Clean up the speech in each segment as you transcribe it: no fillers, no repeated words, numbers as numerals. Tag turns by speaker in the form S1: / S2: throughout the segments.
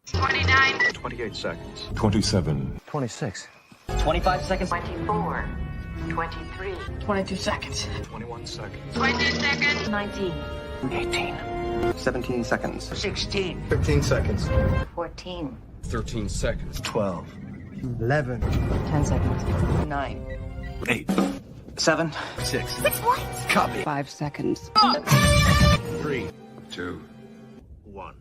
S1: 29.
S2: 28 seconds.
S3: 27.
S4: 26.
S5: 25 seconds.
S1: 24. 23.
S6: 22 seconds.
S2: 21 seconds.
S1: 20 seconds.
S6: 19.
S4: 18.
S5: 17 seconds.
S6: 16.
S2: 15 seconds.
S1: 14.
S2: 13 seconds.
S3: 12.
S6: 11. 10 seconds. 9.
S3: 8.
S5: 7.
S2: 6.
S1: 6 what?
S2: Copy.
S6: 5 seconds.
S2: 3, 2, 1.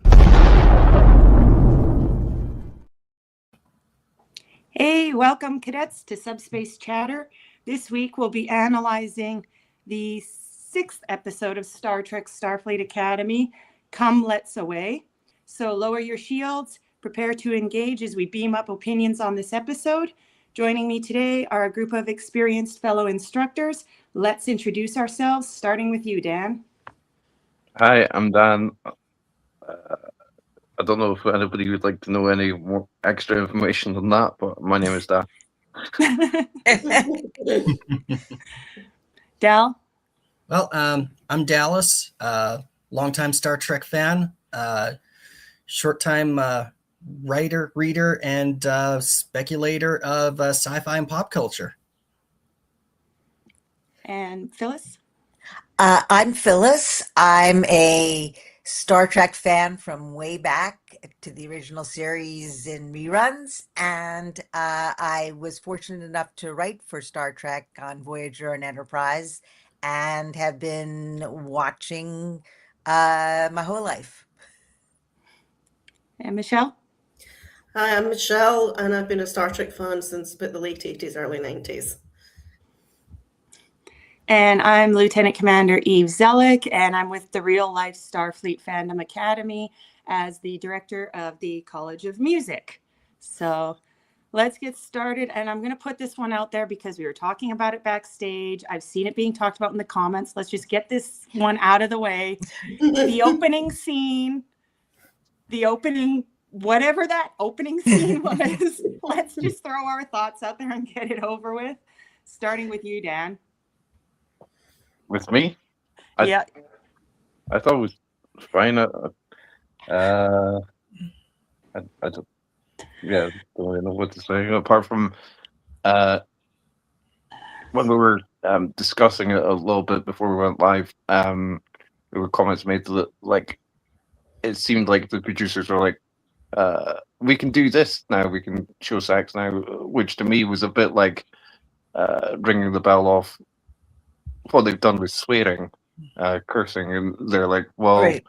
S7: Hey, welcome cadets to Subspace Chatter. This week we'll be analyzing the 6th episode of Star Trek Starfleet Academy, Come Let's Away. So lower your shields, prepare to engage as we beam up opinions on this episode. Joining me today are a group of experienced fellow instructors. Let's introduce ourselves, starting with you, Dan.
S8: Hi, I'm Dan. I don't know if anybody would like to know any more extra information than that, but my name is Dan.
S7: Dal?
S9: Well, I'm Dallas, longtime Star Trek fan, short-time writer, reader, and speculator of sci-fi and pop culture.
S7: And Phyllis?
S10: I'm Phyllis. I'm a Star Trek fan from way back to the original series in reruns, and I was fortunate enough to write for Star Trek on Voyager and Enterprise, and have been watching my whole life.
S7: And Michelle?
S11: Hi, I'm Michelle, and I've been a Star Trek fan since about the late 80s, early 90s.
S7: And I'm Lieutenant Commander Eve Zellick, and I'm with the Real Life Starfleet Fandom Academy as the director of the College of Music. So let's get started. And I'm going to put this one out there because we were talking about it backstage. I've seen it being talked about in the comments. Let's just get this one out of the way. The opening scene, whatever that opening scene was, let's just throw our thoughts out there and get it over with. Starting with you, Dan.
S8: With me?
S7: Yeah.
S8: I thought it was fine. I don't really know what to say apart from when we were discussing it a little bit before we went live. There were comments made that like it seemed like the producers were like, we can do this now, we can show sex now, which to me was a bit like ringing the bell off what they've done with swearing, cursing, and they're like, well,
S10: Right.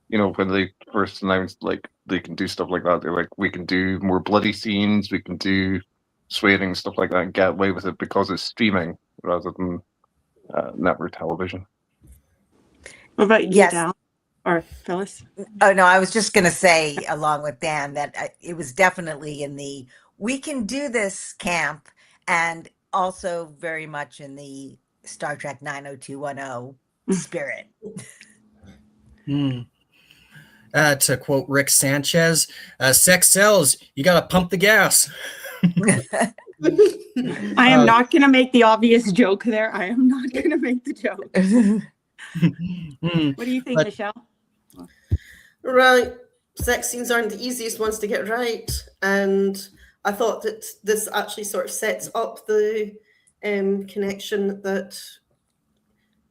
S8: you know, when they first announced like they can do stuff like that, they're like, we can do more bloody scenes, we can do swearing, stuff like that, and get away with it because it's streaming rather than network television.
S7: What about you,
S10: Yes.
S7: Dal? Or Phyllis?
S10: Oh, no, I was just going to say, along with Dan, that it was definitely in the we can do this camp, and also very much in the Star Trek 90210 spirit.
S9: To quote Rick Sanchez, sex sells, you got to pump the gas.
S7: I am not going to make the obvious joke there. I am not going to make the joke. What do you think, Michelle?
S11: Right. Sex scenes aren't the easiest ones to get right. And I thought that this actually sort of sets up the connection that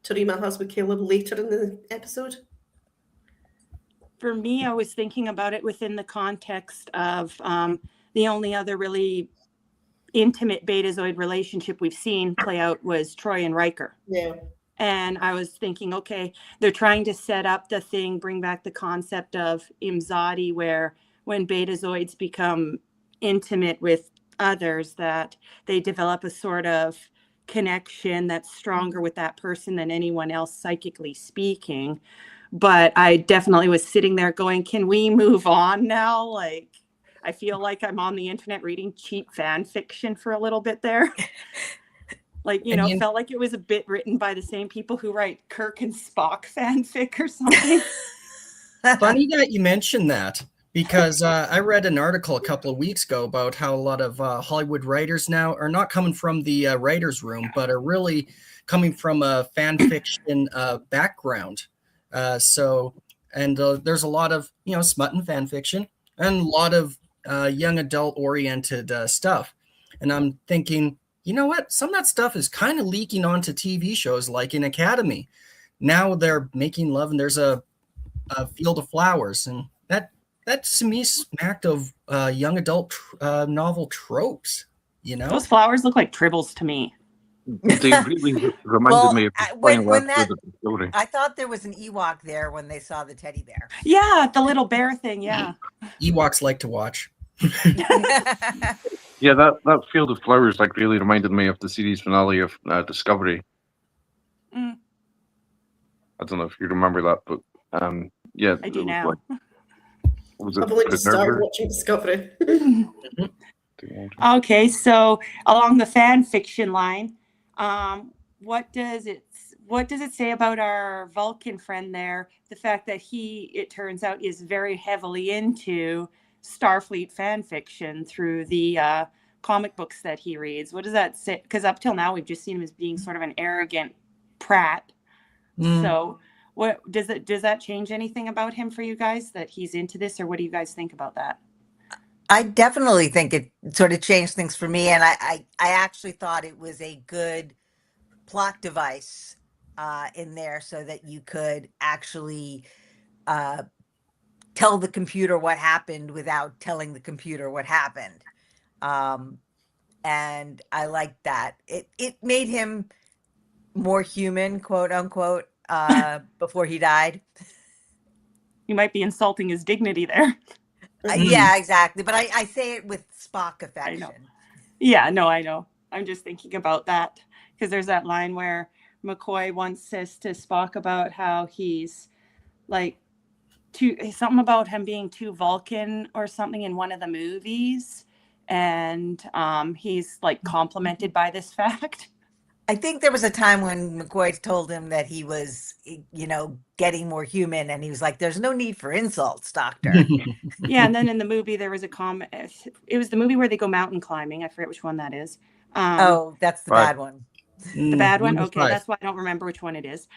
S11: Tarima has with Caleb later in the episode.
S7: For me, I was thinking about it within the context of the only other really intimate Betazoid relationship we've seen play out was Troy and Riker.
S11: Yeah.
S7: And I was thinking, okay, they're trying to set up the thing, bring back the concept of Imzadi, where when Betazoids become intimate with others, that they develop a sort of connection that's stronger with that person than anyone else, psychically speaking. But I definitely was sitting there going, can we move on now? Like, I feel like I'm on the internet reading cheap fan fiction for a little bit there. Like, you know, felt like it was a bit written by the same people who write Kirk and Spock fanfic or something.
S9: Funny that you mentioned that, because I read an article a couple of weeks ago about how a lot of Hollywood writers now are not coming from the writer's room, but are really coming from a fan fiction background. There's a lot of, smut and fan fiction. and a lot of young adult oriented stuff. And I'm thinking, you know what? Some of that stuff is kind of leaking onto TV shows like in Academy. Now they're making love and there's a Field of Flowers, and that to me smacked of young adult novel tropes. You know,
S7: Those flowers look like tribbles to me.
S8: They really reminded
S10: Well,
S8: me of
S10: when
S8: playing
S10: that,
S8: the story.
S10: I thought there was an Ewok there when they saw the teddy bear.
S7: Yeah, the little bear thing. Yeah.
S9: Ewoks like to watch.
S8: Yeah, that Field of Flowers like really reminded me of the series finale of Discovery.
S7: Mm.
S8: I don't know if you remember that, but yeah,
S7: I do
S8: it was
S7: now.
S8: like, was it
S11: I've only just started
S8: Preserver?
S11: watching Discovery.
S7: Okay, so along the fan fiction line, what does it say about our Vulcan friend there? The fact that he, it turns out, is very heavily into Starfleet fan fiction through the comic books that he reads. What does that say? Because up till now we've just seen him as being sort of an arrogant prat. So what does that change anything about him for you guys, that he's into this, or what do you guys think about that?
S10: I definitely think it sort of changed things for me, and I actually thought it was a good plot device in there so that you could actually tell the computer what happened without telling the computer what happened. And I liked that. It made him more human, quote unquote, before he died.
S7: You might be insulting his dignity there.
S10: Yeah, exactly. But I say it with Spock affection.
S7: I know. Yeah, no, I know. I'm just thinking about that because there's that line where McCoy once says to Spock about how he's like something about him being too Vulcan or something in one of the movies, and he's like complimented by this fact.
S10: I think there was a time when McCoy told him that he was, getting more human, and he was like, "There's no need for insults, Doctor."
S7: Yeah, and then in the movie there was a comment. It was the movie where they go mountain climbing. I forget which one that is.
S10: Oh, that's the bad one.
S7: The bad one.
S9: Number
S7: Okay,
S9: 5.
S7: that's why I don't remember which one it is.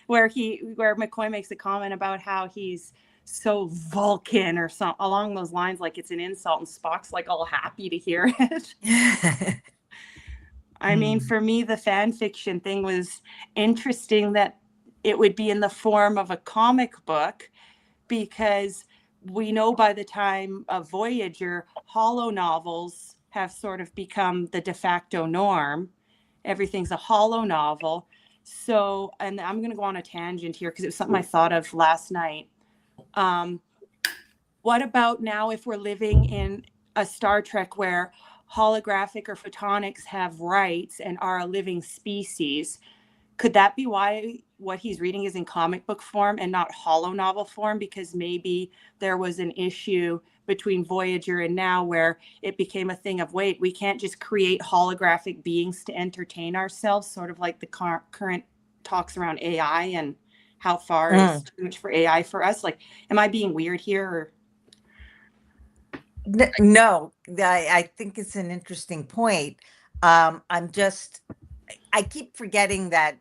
S7: Where McCoy makes a comment about how he's so Vulcan or something along those lines, like it's an insult, and Spock's like all happy to hear it. I mean, for me, the fan fiction thing was interesting that it would be in the form of a comic book, because we know by the time of Voyager, holo novels have sort of become the de facto norm. Everything's a holo novel. So, and I'm going to go on a tangent here because it was something I thought of last night. What about now if we're living in a Star Trek where holographic or photonics have rights and are a living species? Could that be why what he's reading is in comic book form and not holo novel form? Because maybe there was an issue between Voyager and now where it became a thing of, wait, we can't just create holographic beings to entertain ourselves, sort of like the current talks around AI and how far is too much for AI for us. Like, am I being weird here? Or?
S10: No, I think it's an interesting point. I keep forgetting that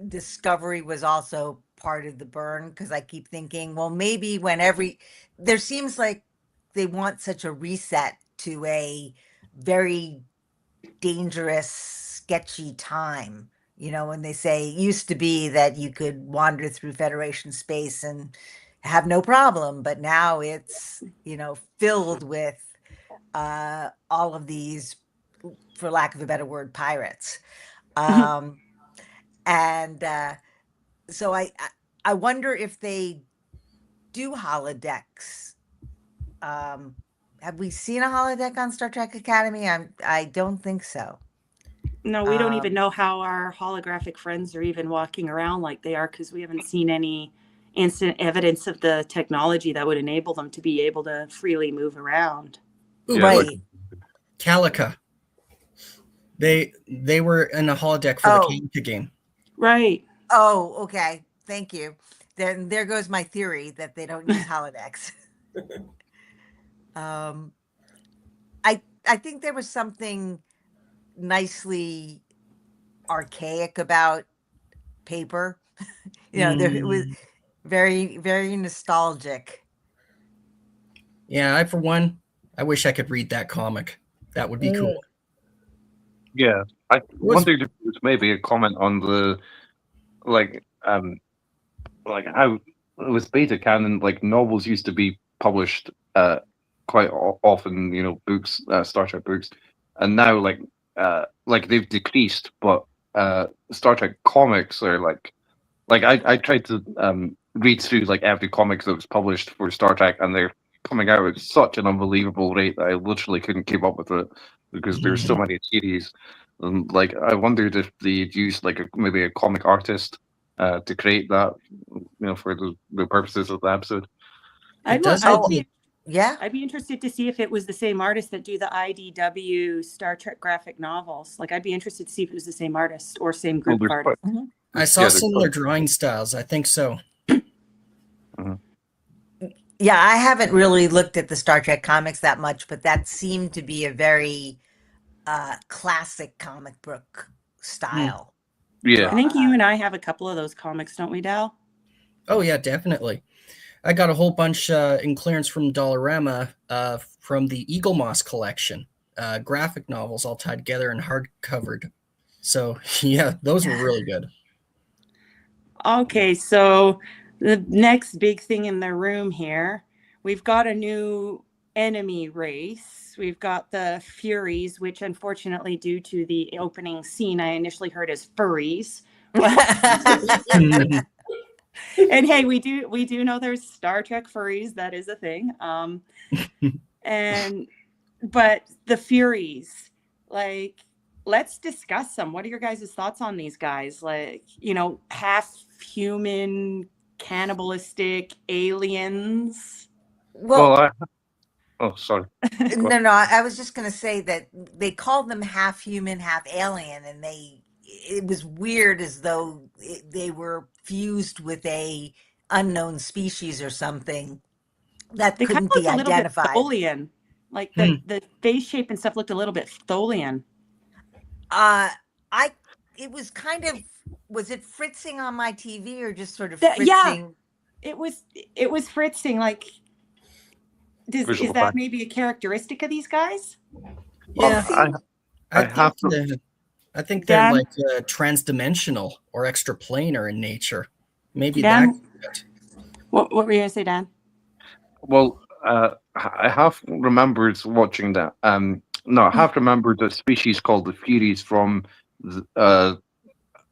S10: Discovery was also part of the burn, because I keep thinking, well, maybe there seems like they want such a reset to a very dangerous, sketchy time. When they say it used to be that you could wander through Federation space and have no problem, but now it's, filled with all of these, for lack of a better word, pirates. And so I wonder if they do holodecks. Have we seen a holodeck on Star Trek Academy? I don't think so.
S7: No, we don't even know how our holographic friends are even walking around like they are, because we haven't seen any instant evidence of the technology that would enable them to be able to freely move around.
S8: Yeah,
S10: Right.
S8: like-
S9: Calica. They were in a holodeck for the Calica game.
S7: Right.
S10: Oh, okay. Thank you. Then there goes my theory that they don't use holodecks. I think there was something nicely archaic about paper. It was very, very nostalgic.
S9: Yeah, I for one, I wish I could read that comic. That would be cool.
S8: Yeah, I
S9: Was-
S8: wondered if there's maybe a comment on the like how with beta canon, like novels used to be published quite often, you know, books, Star Trek books, and now like they've decreased, but Star Trek comics are like I tried to read through like every comic that was published for Star Trek, and they're coming out at such an unbelievable rate that I literally couldn't keep up with it because there's so many series. And like I wondered if they'd used like maybe a comic artist to create that, you know, for the purposes of the episode.
S7: I'd
S10: Oh, yeah.
S7: I'd be interested to see if it was the same artist that do the IDW Star Trek graphic novels. Like, I'd be interested to see if it was the same artist or same group of artists.
S9: I saw similar drawing styles. I think so.
S10: Yeah, I haven't really looked at the Star Trek comics that much, but that seemed to be a very classic comic book style.
S8: Yeah.
S7: I think you and I have a couple of those comics, don't we, Dal?
S9: Oh yeah, definitely. I got a whole bunch in clearance from Dollarama from the Eagle Moss collection, graphic novels all tied together and hard covered. So yeah, those were really good.
S7: Okay, so the next big thing in the room here, we've got a new enemy race. We've got the Furies, which unfortunately, due to the opening scene, I initially heard as furries. And hey, we do know there's Star Trek furries. That is a thing. But the Furies, like, let's discuss them. What are your guys' thoughts on these guys? Like, you know, half human, cannibalistic aliens.
S10: Well,
S8: oh, sorry.
S10: no, I was just going to say that they called them half human, half alien, and it was weird, as though they were fused with a unknown species or something that
S7: They kind
S10: couldn't
S7: of looked
S10: be
S7: a little bit
S10: identified.
S7: Tholian. Like the face shape and stuff looked a little bit Tholian.
S10: It was kind of, was it fritzing on my TV or just sort of fritzing?
S7: Yeah, it was fritzing. Like, is that maybe a characteristic of these guys?
S9: Yeah, I think they're
S7: Dan?
S9: like transdimensional or extraplanar in nature. Maybe
S7: Dan?
S9: that.
S7: What were you gonna say, Dan?
S8: Well, I have remembered watching that. No, I have remembered a species called the Furies from a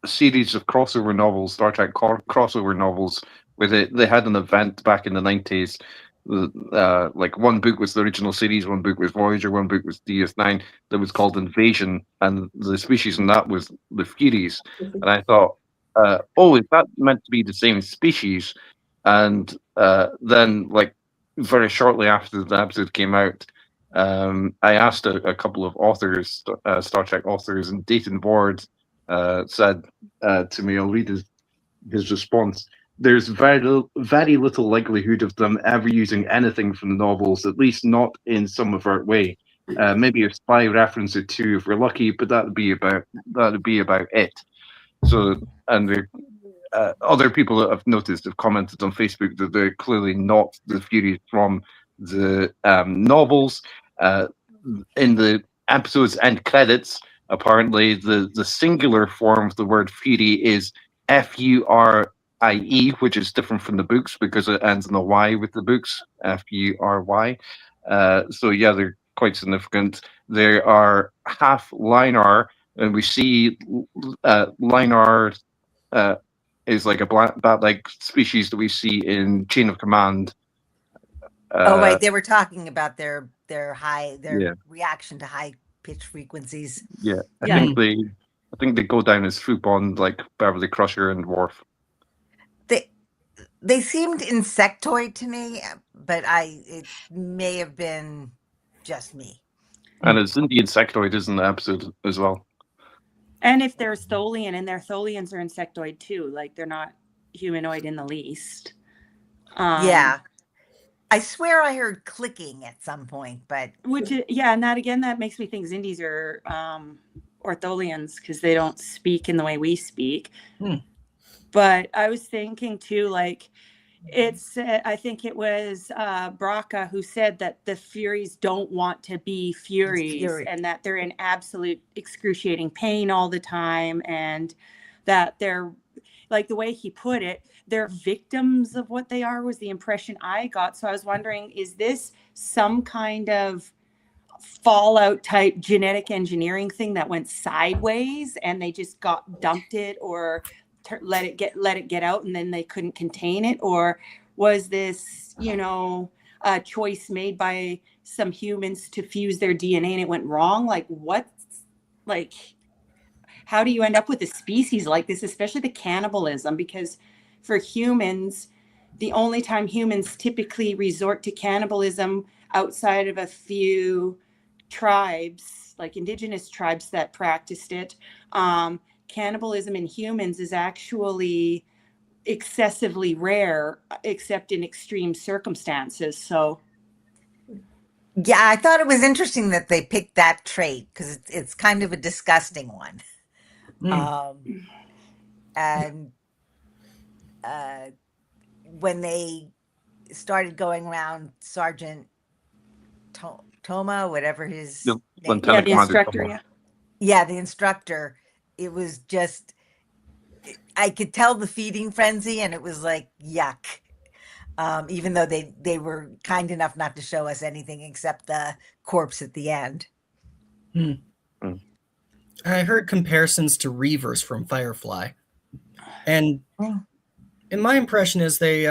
S8: series of crossover novels, Star Trek crossover novels, where they had an event back in the 90s. Like one book was the original series, one book was Voyager, one book was DS9, that was called Invasion, and the species in that was the Furies. And I thought, is that meant to be the same species? And then, like, very shortly after the episode came out, I asked a couple of authors, Star Trek authors, and Dayton Ward said to me, I'll read his response. There's very little likelihood of them ever using anything from the novels, at least not in some overt way. Maybe a spy reference or two if we're lucky, but that'd be about it. So, and other people that I've noticed have commented on Facebook that they're clearly not the Furies from the novels. In the episode's end credits, apparently the singular form of the word Fury is Furie, which is different from the books because it ends in a Y with the books, Fury. So yeah, they're quite significant. They are half Linar, and we see Linar is like a bat-like species that we see in Chain of Command.
S10: Right, they were talking about their
S8: Yeah.
S10: reaction to high pitch frequencies.
S8: Yeah, I think they go down as Fupon, like Beverly Crusher and Worf.
S10: They seemed insectoid to me, but it may have been just me.
S8: And it's in the insectoid, isn't the episode as well?
S7: And if they're Tholian, and their Tholians are insectoid too, like they're not humanoid in the least.
S10: Yeah. I swear I heard clicking at some point, but
S7: and that makes me think Xindis are Tholians because they don't speak in the way we speak. But I was thinking too, like, It's I think it was Braca who said that the Furies don't want to be Furies
S10: Fury.
S7: and that they're in absolute excruciating pain all the time, and that they're, like the way he put it, they're victims of what they are, was the impression I got. So I was wondering, is this some kind of Fallout type genetic engineering thing that went sideways and they just dumped it, or let it get out and then they couldn't contain it? Or was this, a choice made by some humans to fuse their DNA and it went wrong? How do you end up with a species like this, especially the cannibalism? Because for humans, the only time humans typically resort to cannibalism outside of a few tribes, like indigenous tribes that practiced it, cannibalism in humans is actually excessively rare, except in extreme circumstances. So
S10: Yeah, I thought it was interesting that they picked that trait because it's kind of a disgusting one. And when they started going around Sergeant Toma, whatever his
S8: The
S10: name,
S8: Lieutenant
S7: the
S8: Commander
S7: instructor,
S8: Toma.
S10: the instructor, it was just, I could tell the feeding frenzy, and it was like yuck. Even though they were kind enough not to show us anything except the corpse at the end.
S9: I heard comparisons to Reavers from Firefly, and in my impression is they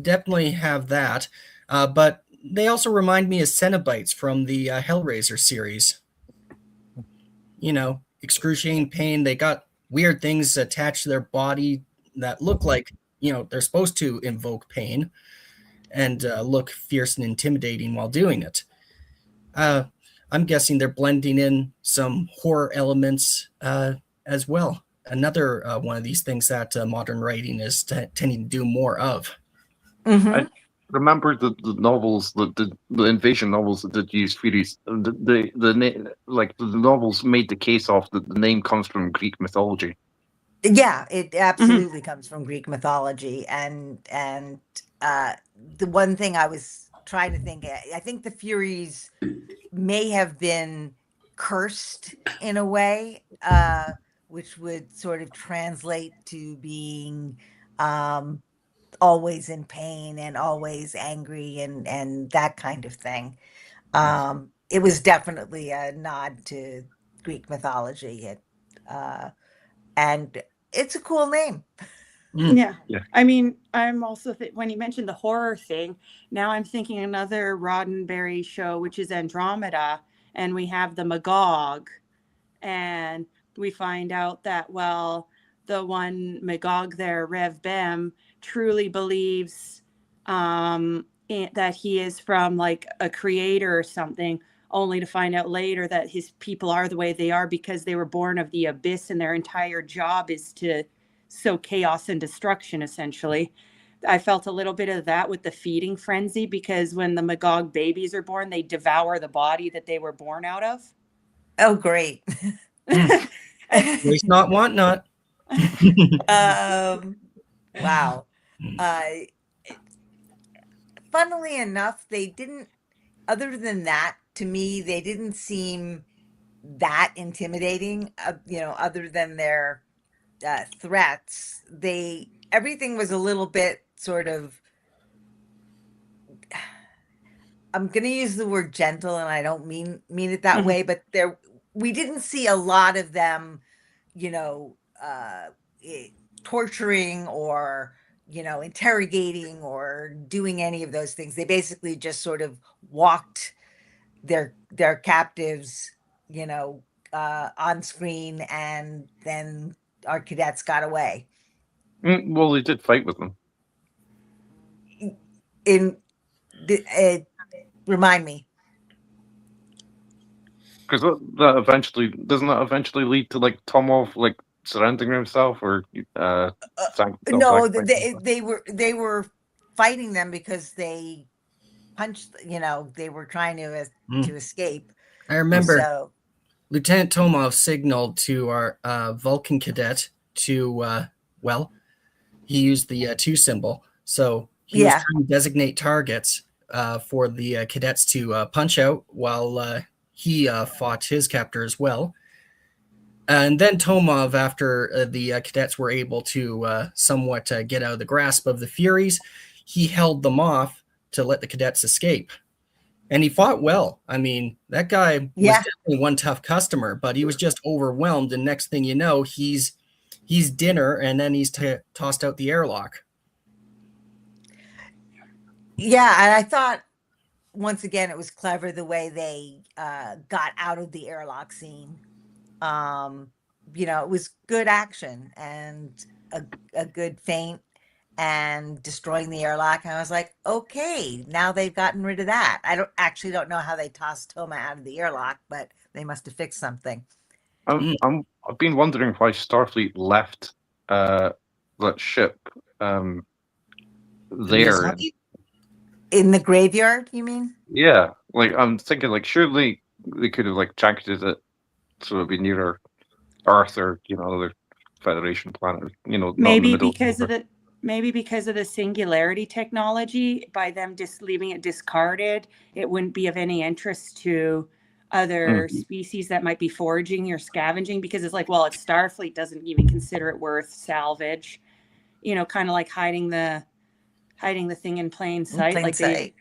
S9: definitely have that, but they also remind me of Cenobites from the Hellraiser series. Excruciating pain. They got weird things attached to their body that look like, they're supposed to invoke pain and look fierce and intimidating while doing it. I'm guessing they're blending in some horror elements as well. Another one of these things that modern writing is tending to do more of.
S8: I remember the novels, the invasion novels that did use Furies. The novels made the case off that the name comes from Greek mythology.
S10: Yeah, it absolutely comes from Greek mythology, and the one thing I was trying to think, I think the Furies may have been cursed in a way, which would sort of translate to being always in pain and always angry and that kind of thing. It was definitely a nod to Greek mythology. And it's a cool name.
S7: Yeah. I mean, I'm also when you mentioned the horror thing, now I'm thinking another Roddenberry show, which is Andromeda, and we have the Magog, and we find out that, well, the one Magog there, Rev Bem, truly believes that he is from like a creator or something, only to find out later that his people are the way they are because they were born of the abyss and their entire job is to sow chaos and destruction, essentially. I felt a little bit of that with the feeding frenzy, because when the Magog babies are born, they devour the body that they were born out of.
S10: Oh, great.
S9: Waste not, want not.
S10: Wow. Funnily enough, they didn't, other than that, to me, they didn't seem that intimidating, other than their threats. Everything was a little bit sort of, I'm going to use the word gentle, and I don't mean it that way, but we didn't see a lot of them, torturing or, interrogating or doing any of those things. They basically just sort of walked their captives, on screen, and then our cadets got away.
S8: Well, they did fight with them.
S10: Remind me.
S8: Because doesn't that eventually lead to like Tomov like surrendering himself or
S10: no, they were fighting them because they punched. They were trying to escape.
S9: I remember Lieutenant Tomov signaled to our Vulcan cadet to he used the 2 symbol. So He was
S10: Yeah.
S9: trying to designate targets for the cadets to punch out while he fought his captor as well. And then Tomov, after the cadets were able to somewhat get out of the grasp of the Furies, he held them off to let the cadets escape. And he fought well. I mean, that guy was
S10: Yeah.
S9: definitely one tough customer, but he was just overwhelmed. And next thing you know, he's dinner, and then he's tossed out the airlock.
S10: Yeah, and I thought once again it was clever the way they got out of the airlock scene. It was good action and a good feint and destroying the airlock. And I was like, okay, now they've gotten rid of that. I don't know how they tossed Toma out of the airlock, but they must have fixed something.
S8: I've been wondering why Starfleet left that ship there.
S10: In the graveyard, you mean?
S8: Yeah, like I'm thinking, like surely they could have like jacketed it so it'd be nearer Earth or other Federation planet. Not in the
S7: Maybe
S8: middle
S7: because of the singularity technology, by them just leaving it discarded, it wouldn't be of any interest to other species that might be foraging or scavenging, because it's like, well, it's Starfleet doesn't even consider it worth salvage. Kind of like hiding the thing in plain sight,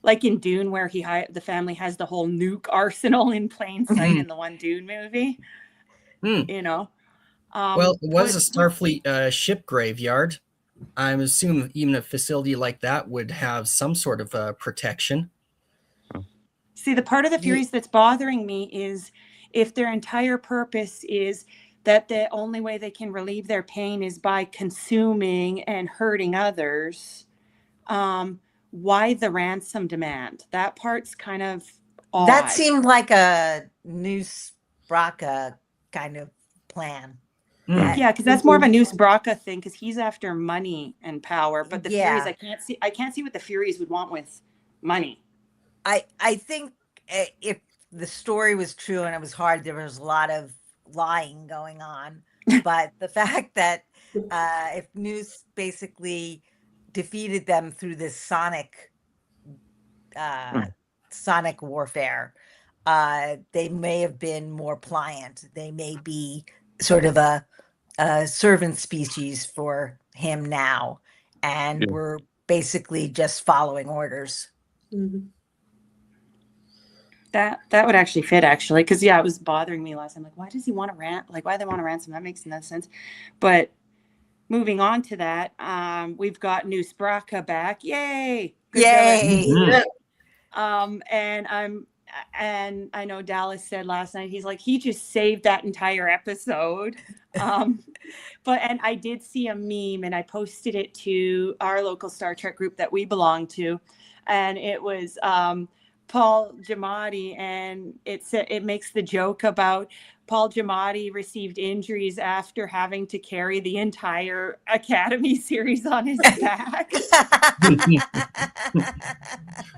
S7: like in Dune, where the family has the whole nuke arsenal in plain sight in the one Dune movie.
S9: Well, it was a Starfleet ship graveyard. I'm assuming even a facility like that would have some sort of protection.
S7: See, the part of the Furies that's bothering me is if their entire purpose is that the only way they can relieve their pain is by consuming and hurting others, why the ransom demand? That part's kind of odd.
S10: That seemed like a Noose Braca kind of plan.
S7: Yeah, because that's more of a Noose Braca thing, because he's after money and power. But the Furies, I can't see what the Furies would want with money.
S10: I think if the story was true and it was hard, there was a lot of lying going on. But the fact that if Noose basically defeated them through this sonic warfare, they may have been more pliant. They may be sort of a servant species for him now, and we're basically just following orders.
S11: Mm-hmm.
S7: That would actually fit, because it was bothering me last time. Like, why does he want to why do they want to ransom? That makes no sense. But moving on to that, we've got Noose Braca back. Yay! Good
S10: Yay!
S7: And I know Dallas said last night, he's like, he just saved that entire episode. And I did see a meme, and I posted it to our local Star Trek group that we belong to, and it was Paul Giamatti, and it makes the joke about Paul Giamatti received injuries after having to carry the entire Academy series on his back.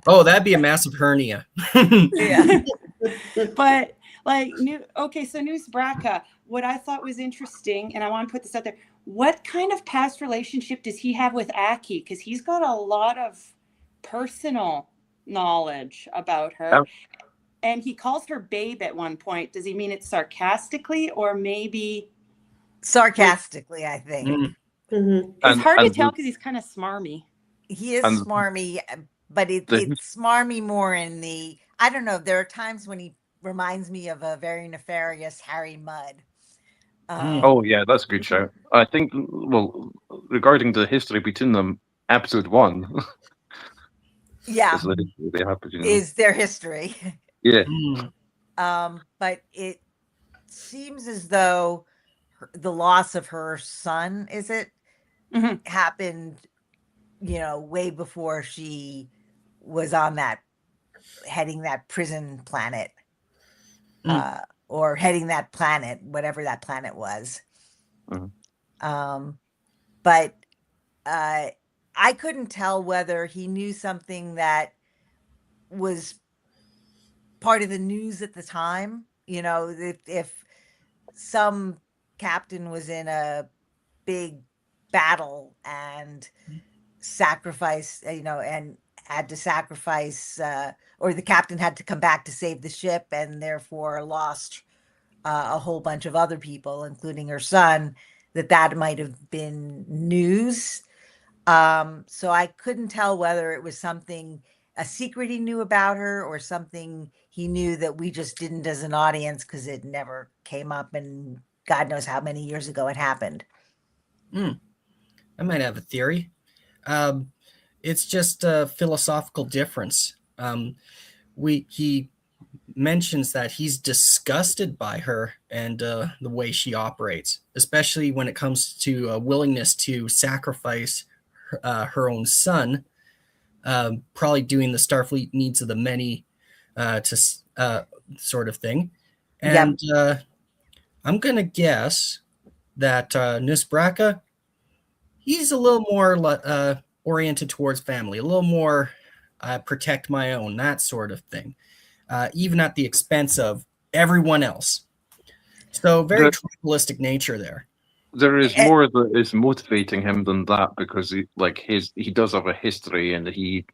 S9: Oh, that'd be a massive hernia.
S10: Yeah.
S7: But so Noose Braca, what I thought was interesting, and I want to put this out there, what kind of past relationship does he have with Aki? Because he's got a lot of personal knowledge about her. And he calls her babe at one point. Does he mean it sarcastically or maybe
S10: Sarcastically, I think.
S11: Mm-hmm.
S7: It's hard to tell because he's kind of smarmy.
S10: He is smarmy, but it's smarmy more in the, I don't know, there are times when he reminds me of a very nefarious Harry Mudd.
S8: Oh yeah, that's a good shout. I think, well, regarding the history between them, episode 1
S10: is their history.
S8: Yeah.
S10: But it seems as though the loss of her son, happened, way before she was on heading that prison planet, or heading that planet, whatever that planet was. But I couldn't tell whether he knew something that was part of the news at the time. If some captain was in a big battle and sacrifice, and had to sacrifice, or the captain had to come back to save the ship, and therefore lost a whole bunch of other people, including her son, that might have been news. So I couldn't tell whether it was a secret he knew about her, or something he knew that we just didn't as an audience, because it never came up, and God knows how many years ago it happened.
S9: I might have a theory. It's just a philosophical difference. He mentions that he's disgusted by her and the way she operates, especially when it comes to a willingness to sacrifice her own son, probably doing the Starfleet needs of the many sort of thing. And I'm going to guess that Nusbraka, he's a little more oriented towards family, a little more protect my own, that sort of thing, even at the expense of everyone else. So very tribalistic nature there.
S8: There is more that is motivating him than that, because he does have a history, and he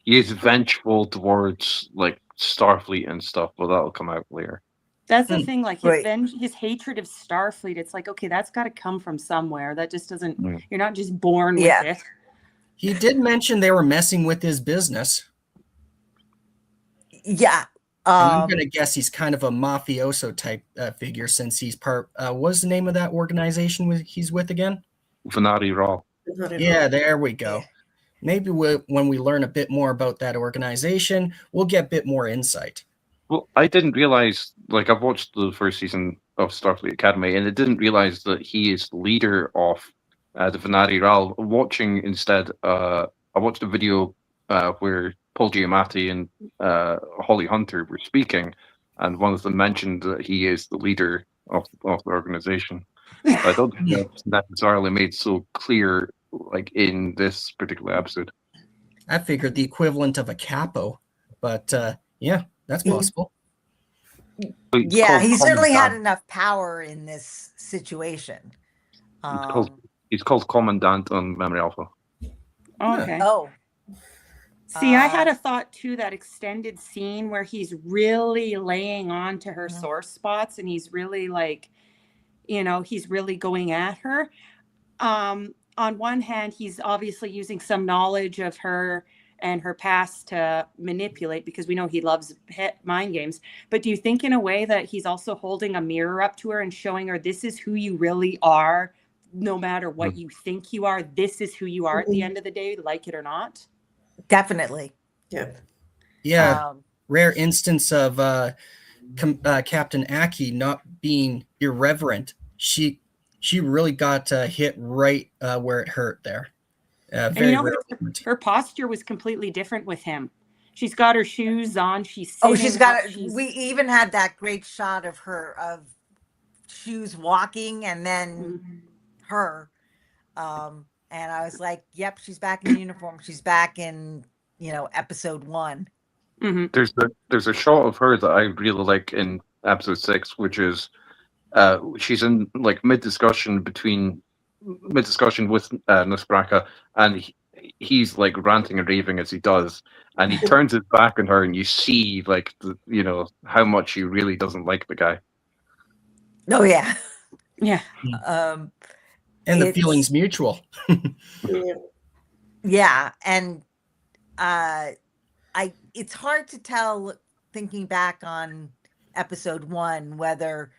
S8: is vengeful towards like Starfleet and stuff, but that'll come out later.
S7: That's the thing, like his hatred of Starfleet, it's like, okay, that's got to come from somewhere. That just doesn't, you're not just born with it.
S9: He did mention they were messing with his business.
S10: Yeah.
S9: I'm going to guess he's kind of a mafioso type figure, since he's part, what's the name of that organization he's with again?
S8: Venari Raw.
S9: Yeah, there we go. Maybe when we learn a bit more about that organization, we'll get a bit more insight.
S8: Well, I didn't realize, like, I've watched the first season of Starfleet Academy, and I didn't realize that he is the leader of the Venari Ral. I watched a video where Paul Giamatti and Holly Hunter were speaking, and one of them mentioned that he is the leader of the organization. I don't think that's necessarily made so clear, like, in this particular episode.
S9: I figured the equivalent of a capo, but yeah, that's possible.
S10: Yeah, he certainly had enough power in this situation.
S8: He's called Commandant on Memory Alpha.
S7: Okay.
S10: Oh.
S7: See, I had a thought too, that extended scene where he's really laying on to her sore spots, and he's really he's really going at her. On one hand, he's obviously using some knowledge of her and her past to manipulate, because we know he loves mind games. But do you think in a way that he's also holding a mirror up to her and showing her, this is who you really are, no matter what you think you are, this is who you are at the end of the day, like it or not?
S10: Definitely.
S9: Yeah. Rare instance of Captain Aki not being irreverent. She really got hit right where it hurt there. Very
S7: her posture was completely different with him. She's got her shoes on. She's
S10: we even had that great shot of her shoes walking, and then her. And I was like, yep, she's back in uniform. She's back in, episode 1.
S7: Mm-hmm.
S8: There's a shot of her that I really like in episode 6, which is she's in like mid discussion with Nusbraka, and he's like ranting and raving as he does, and he turns his back on her, and you see like how much he really doesn't like the guy.
S10: Oh yeah.
S9: And the feeling's mutual.
S10: Yeah, and it's hard to tell, thinking back on episode 1, whether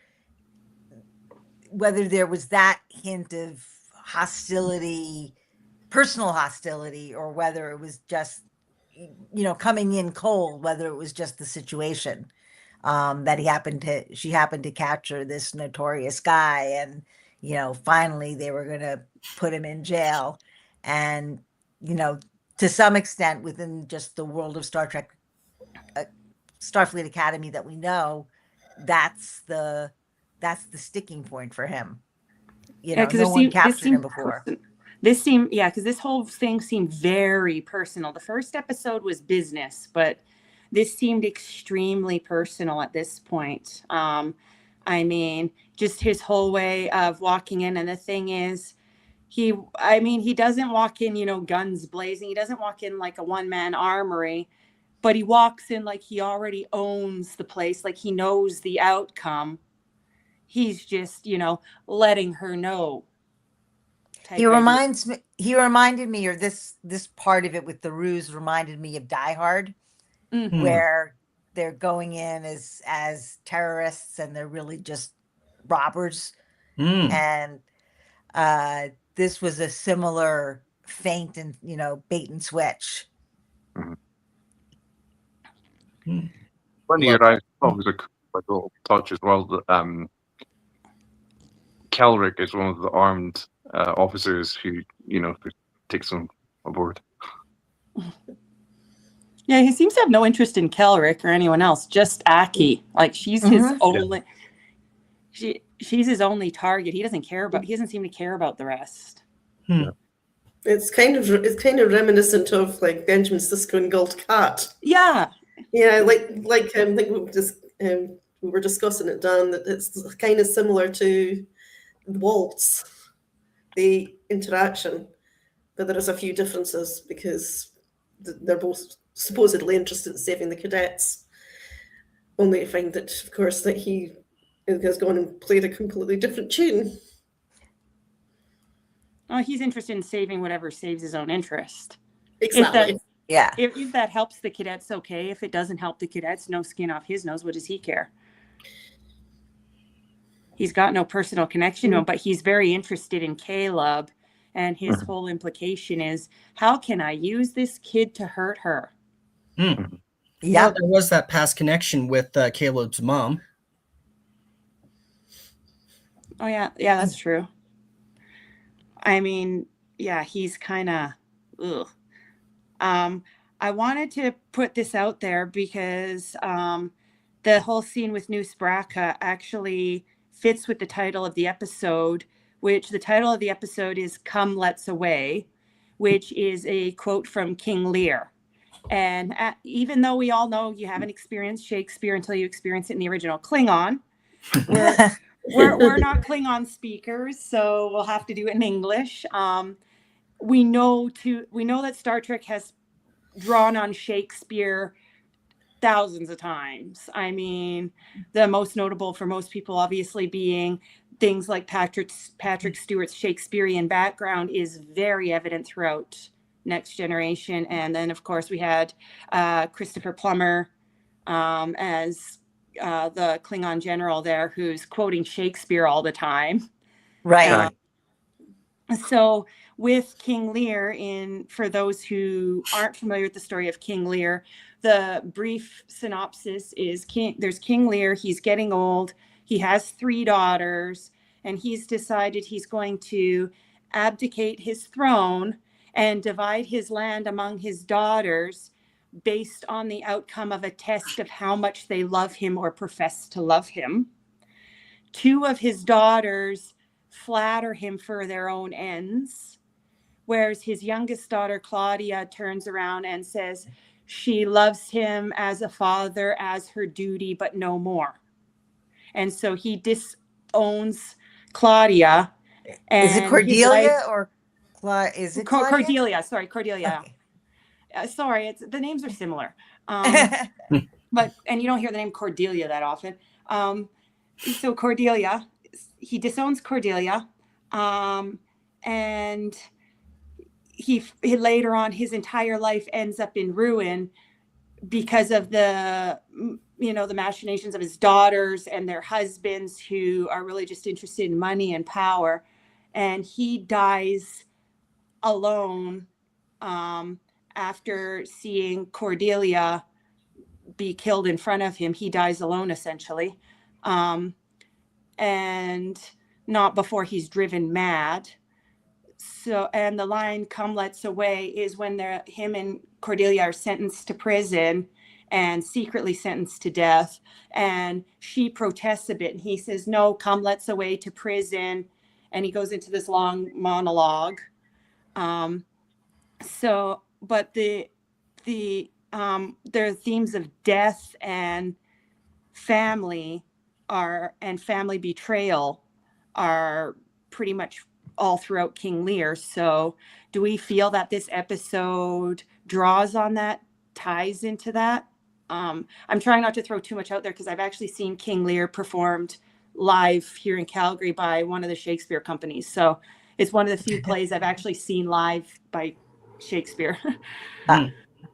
S10: there was that hint of hostility, personal hostility, or whether it was just coming in cold, whether it was just the situation that she happened to capture this notorious guy, and finally they were going to put him in jail. And to some extent, within just the world of Star Trek, Starfleet Academy that we know, that's the sticking point for him. No one captured him before.
S7: Because this whole thing seemed very personal. The first episode was business, but this seemed extremely personal at this point. I mean, just his whole way of walking in. And the thing is, he doesn't walk in, guns blazing. He doesn't walk in like a one-man armory, but he walks in like he already owns the place, like he knows the outcome. He's just, letting her know.
S10: He reminded me, or this part of it with the ruse reminded me of Die Hard, where they're going in as terrorists and they're really just robbers. And this was a similar feint and bait and switch.
S8: Funny, I thought it was a cool, little touch as well that Kelrick is one of the armed officers who takes them aboard.
S7: Yeah, he seems to have no interest in Kelrick or anyone else, just Aki. Like she's his only. She's his only target. He doesn't seem to care about the rest.
S11: It's kind of reminiscent of like Benjamin Sisko and Galt Cat.
S7: Yeah.
S11: Yeah, like I think we were discussing it, Dan, that it's kind of similar to Waltz, the interaction, but there is a few differences because they're both supposedly interested in saving the cadets. Only to find that, of course, that he has gone and played a completely different tune.
S7: Oh, he's interested in saving whatever saves his own interest.
S11: Exactly.
S7: If that helps the cadets, okay. If it doesn't help the cadets, no skin off his nose. What does he care? He's got no personal connection to him, but he's very interested in Caleb. And his whole implication is, how can I use this kid to hurt her?
S9: Yeah, there was that past connection with Caleb's mom.
S7: Oh, yeah. Yeah, that's true. I mean, yeah, he's kind of, ugh. I wanted to put this out there because the whole scene with Noose Braca actually fits with the title of the episode, which the title of the episode is Come Let's Away, which is a quote from King Lear. And even though we all know you haven't experienced Shakespeare until you experience it in the original Klingon, we're not Klingon speakers, so we'll have to do it in English. We know that Star Trek has drawn on Shakespeare thousands of times. I mean, the most notable for most people obviously being things like Patrick Stewart's Shakespearean background is very evident throughout Next Generation. And then, of course, we had Christopher Plummer as the Klingon general there who's quoting Shakespeare all the time.
S10: Right.
S7: So with King Lear, for those who aren't familiar with the story of King Lear, the brief synopsis is there's King Lear. He's getting old. He has 3 daughters, and he's decided he's going to abdicate his throne and divide his land among his daughters based on the outcome of a test of how much they love him or profess to love him. 2 of his daughters flatter him for their own ends, whereas his youngest daughter, Claudia, turns around and says she loves him as a father, as her duty, but no more. And so he disowns Claudia. And
S10: is it Cordelia or is it
S7: Cordelia? Sorry, Cordelia.
S10: Okay.
S7: Sorry, the names are similar. But you don't hear the name Cordelia that often. So Cordelia, he disowns Cordelia, and he later on his entire life ends up in ruin because of the machinations of his daughters and their husbands who are really just interested in money and power, and he dies alone after seeing Cordelia be killed in front of him. He dies alone essentially, and not before he's driven mad. So, and the line "Come Let's Away" is when him and Cordelia are sentenced to prison and secretly sentenced to death. And she protests a bit, and he says, "No, come let's away to prison." And he goes into this long monologue. But their themes of death and family and family betrayal are pretty much all throughout King Lear. So do we feel that this episode draws on that, ties into that? I'm trying not to throw too much out there because I've actually seen King Lear performed live here in Calgary by one of the Shakespeare companies. So it's one of the few plays I've actually seen live by Shakespeare.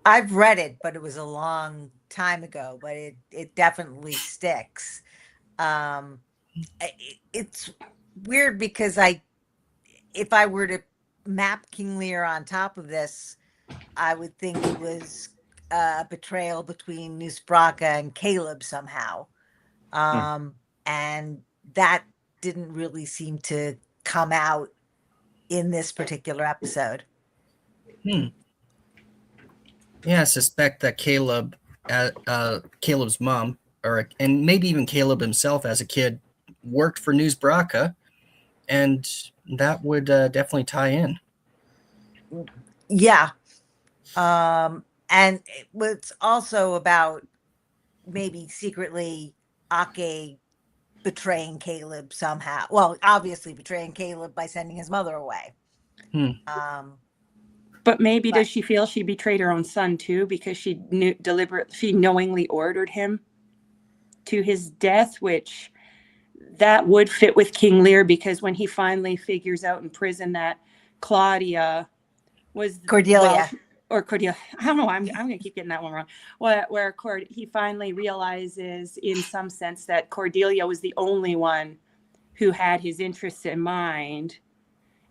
S10: I've read it, but it was a long time ago, but it definitely sticks. It's weird because if I were to map King Lear on top of this, I would think it was a betrayal between Nusbraka and Caleb somehow. And that didn't really seem to come out in this particular episode.
S9: Yeah, I suspect that Caleb's mom, and maybe even Caleb himself as a kid, worked for Nusbraka, and that would definitely tie in.
S10: Yeah. And it was also about maybe secretly Ake betraying Caleb somehow. Well, obviously betraying Caleb by sending his mother away.
S7: But maybe does she feel she betrayed her own son too because she knowingly ordered him to his death, which that would fit with King Lear because when he finally figures out in prison that Claudia was
S10: Cordelia.
S7: Cordelia. I don't know. I'm going to keep getting that one wrong. Where he finally realizes in some sense that Cordelia was the only one who had his interests in mind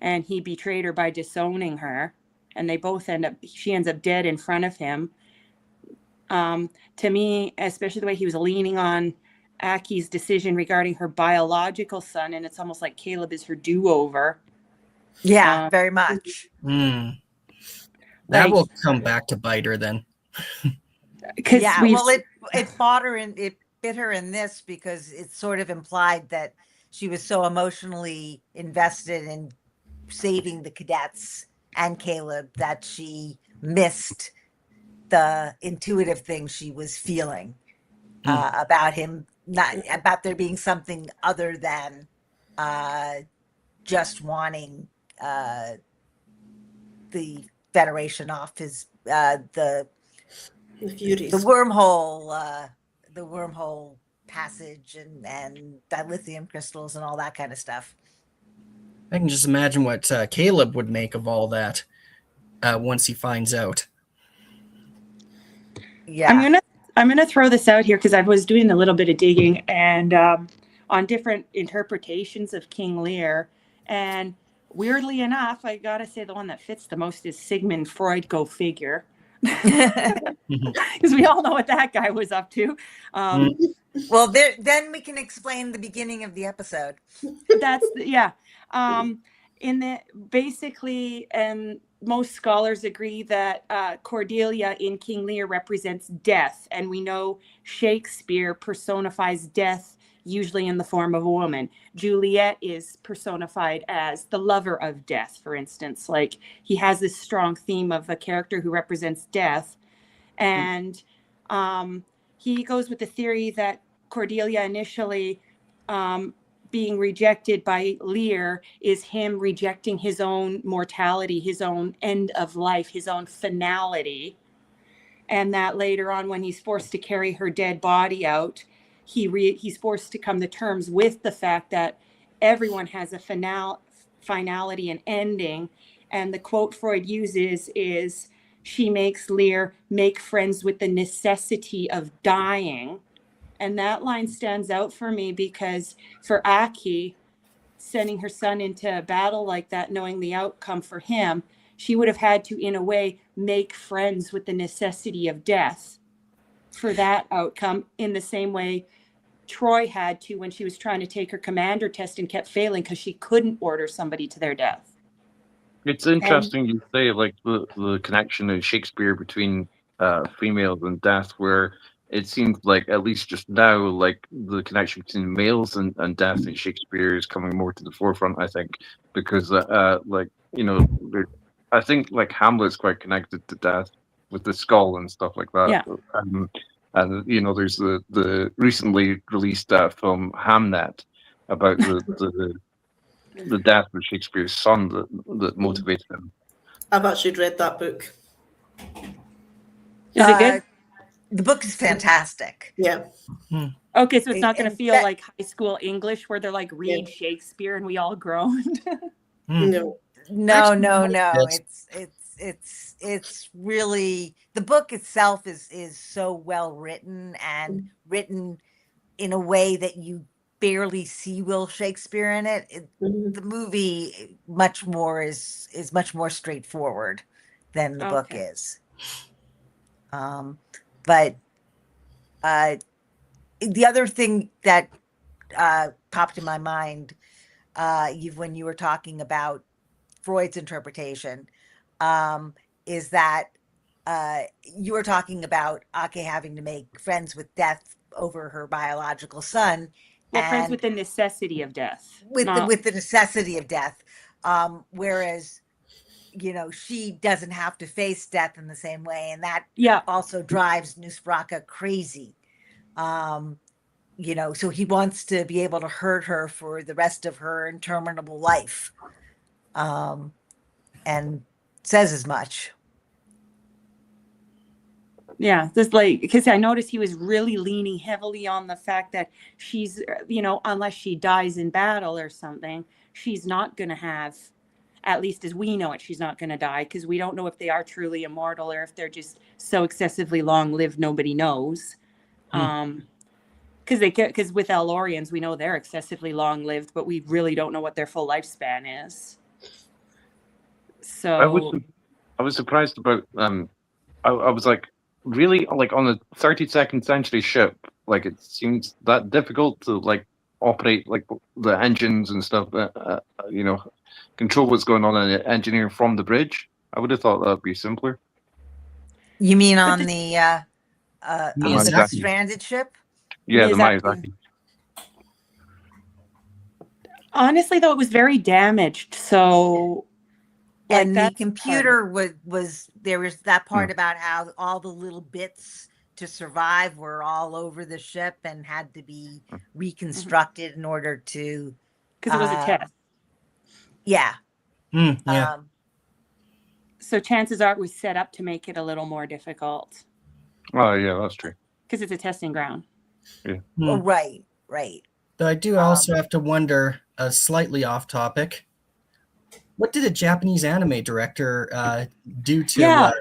S7: and he betrayed her by disowning her. And they both she ends up dead in front of him. To me, especially the way he was leaning on Aki's decision regarding her biological son, and it's almost like Caleb is her do-over.
S10: Yeah, very much.
S9: That will come back to bite her then.
S10: Yeah, well, it bit her in this because it sort of implied that she was so emotionally invested in saving the cadets and Caleb that she missed the intuitive thing she was feeling about him, not about there being something other than just wanting the Federation off his the
S11: Furies.
S10: the wormhole passage and dilithium crystals and all that kind of stuff.
S9: I can just imagine what Caleb would make of all that once he finds out.
S10: Yeah,
S7: I'm gonna throw this out here because I was doing a little bit of digging and on different interpretations of King Lear, and weirdly enough, I gotta say the one that fits the most is Sigmund Freud. Go figure, because we all know what that guy was up to.
S10: Well, then we can explain the beginning of the episode.
S7: Most scholars agree that Cordelia in King Lear represents death, and we know Shakespeare personifies death usually in the form of a woman. Juliet is personified as the lover of death, for instance. Like, he has this strong theme of a character who represents death, and he goes with the theory that Cordelia initially being rejected by Lear is him rejecting his own mortality, his own end of life, his own finality. And that later on, when he's forced to carry her dead body out, he's forced to come to terms with the fact that everyone has a finality and ending. And the quote Freud uses is, she makes Lear make friends with the necessity of dying. And that line stands out for me because for Aki, sending her son into battle like that, knowing the outcome for him, she would have had to, in a way, make friends with the necessity of death for that outcome, in the same way Troy had to when she was trying to take her commander test and kept failing because she couldn't order somebody to their death.
S8: It's interesting you say like the connection in Shakespeare between females and death, where it seems like, at least just now, like the connection between males and death in Shakespeare is coming more to the forefront, I think, because like, you know, I think like Hamlet's quite connected to death with the skull and stuff like that.
S7: Yeah.
S8: And you know, there's the recently released film Hamnet about the the death of Shakespeare's son that motivated him.
S11: I've actually read that book.
S7: Is it good?
S10: The book is fantastic.
S11: Yeah.
S7: Okay, so it's not going to
S10: and
S7: feel
S10: that-
S7: like high school English where they're like read Shakespeare and we all groaned.
S11: No.
S10: No,
S9: Actually,
S10: no, no.
S9: yes.
S10: It's really, the book itself is so well written and written in a way that you barely see Will Shakespeare in it. The movie is much more straightforward than the book
S7: Okay.
S10: is. But the other thing that popped in my mind when you were talking about Freud's interpretation is that you were talking about Ake having to make friends with death over her biological son.
S7: Well, friends
S10: and
S7: with the necessity of death.
S10: with the necessity of death, whereas she doesn't have to face death in the same way, and that also drives Nusbraka crazy. So he wants to be able to hurt her for the rest of her interminable life, and says as much.
S7: Yeah, this because I noticed he was really leaning heavily on the fact that she's, unless she dies in battle or something, she's not going to have, at least as we know it, she's not going to die, because we don't know if they are truly immortal or if they're just so excessively long-lived nobody knows. Because with Elorians, we know they're excessively long-lived, but we really don't know what their full lifespan is. So
S8: I was surprised about I was like, really, like on a 32nd century ship, like it seems that difficult to like operate like the engines and stuff, control what's going on in engineering from the bridge. I would have thought that'd be simpler.
S10: You mean on the stranded ship?
S8: Yeah, the Miyazaki.
S7: Honestly, though, it was very damaged. So,
S10: and the computer was there was that part about how all the little bits to survive were all over the ship and had to be reconstructed in order to,
S7: because it was a test.
S10: Yeah.
S9: Yeah.
S7: So chances are it was set up to make it a little more difficult.
S8: Oh yeah, that's true.
S7: Because it's a testing ground.
S8: Yeah.
S10: Right.
S9: But I do also have to wonder, slightly off topic, what did a Japanese anime director do to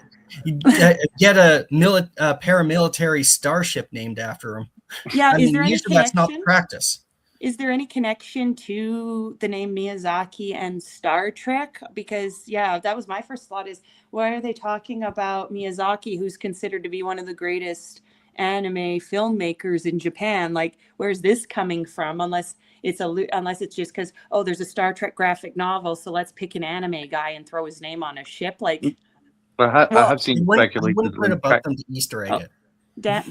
S9: get a paramilitary starship named after him?
S7: Yeah, is there any
S9: usually
S7: connection?
S9: That's not practice.
S7: Is there any connection to the name Miyazaki and Star Trek? Because, that was my first thought is, why are they talking about Miyazaki, who's considered to be one of the greatest anime filmmakers in Japan? Like, where's this coming from? Unless it's just because, there's a Star Trek graphic novel, so let's pick an anime guy and throw his name on a ship. Like,
S8: I have seen speculated.
S9: I wouldn't about them to Easter egg it.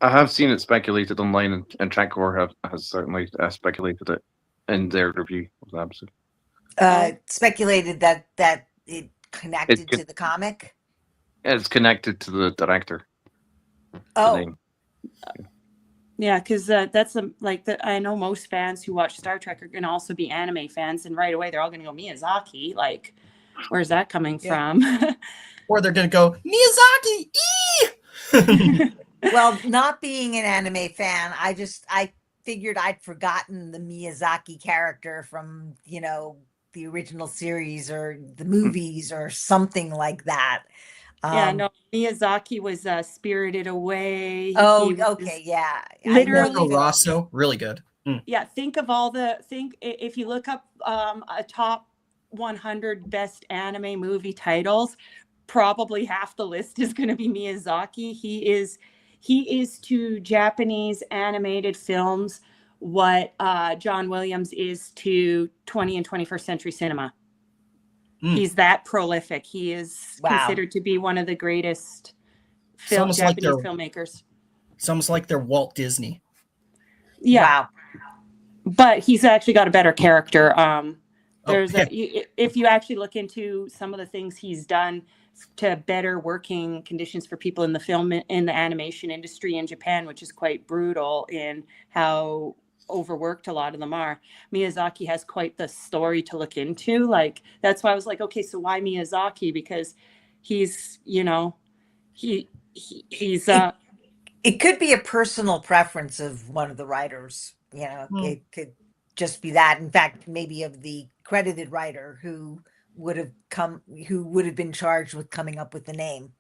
S8: I have seen it speculated online, and Trackcore has certainly speculated it in their review of the episode.
S10: Speculated that it connected to the comic.
S8: It's connected to the director.
S7: Yeah, because that's I know most fans who watch Star Trek are going to also be anime fans, and right away they're all going to go Miyazaki. Like, where's that coming from?
S9: Or they're going to go Miyazaki.
S10: Well, not being an anime fan, I figured I'd forgotten the Miyazaki character from the original series or the movies or something like that.
S7: Miyazaki was Spirited Away.
S10: Okay, yeah.
S7: Literally,
S9: Rosso, really good.
S7: Yeah, think of if you look up a top 100 best anime movie titles, probably half the list is going to be Miyazaki. He is to Japanese animated films what John Williams is to 20th and 21st century cinema. He's that prolific. He is considered to be one of the greatest Japanese filmmakers.
S9: It's almost like they're Walt Disney.
S7: Yeah. Wow. But he's actually got a better character. If you actually look into some of the things he's done to better working conditions for people in the film, in the animation industry in Japan, which is quite brutal in how overworked a lot of them are. Miyazaki has quite the story to look into. Like, that's why I was like, okay, so why Miyazaki? Because he's, you know, he's
S10: It could be a personal preference of one of the writers. You know, it could just be that. In fact, maybe of the credited writer who would have been charged with coming up with the name.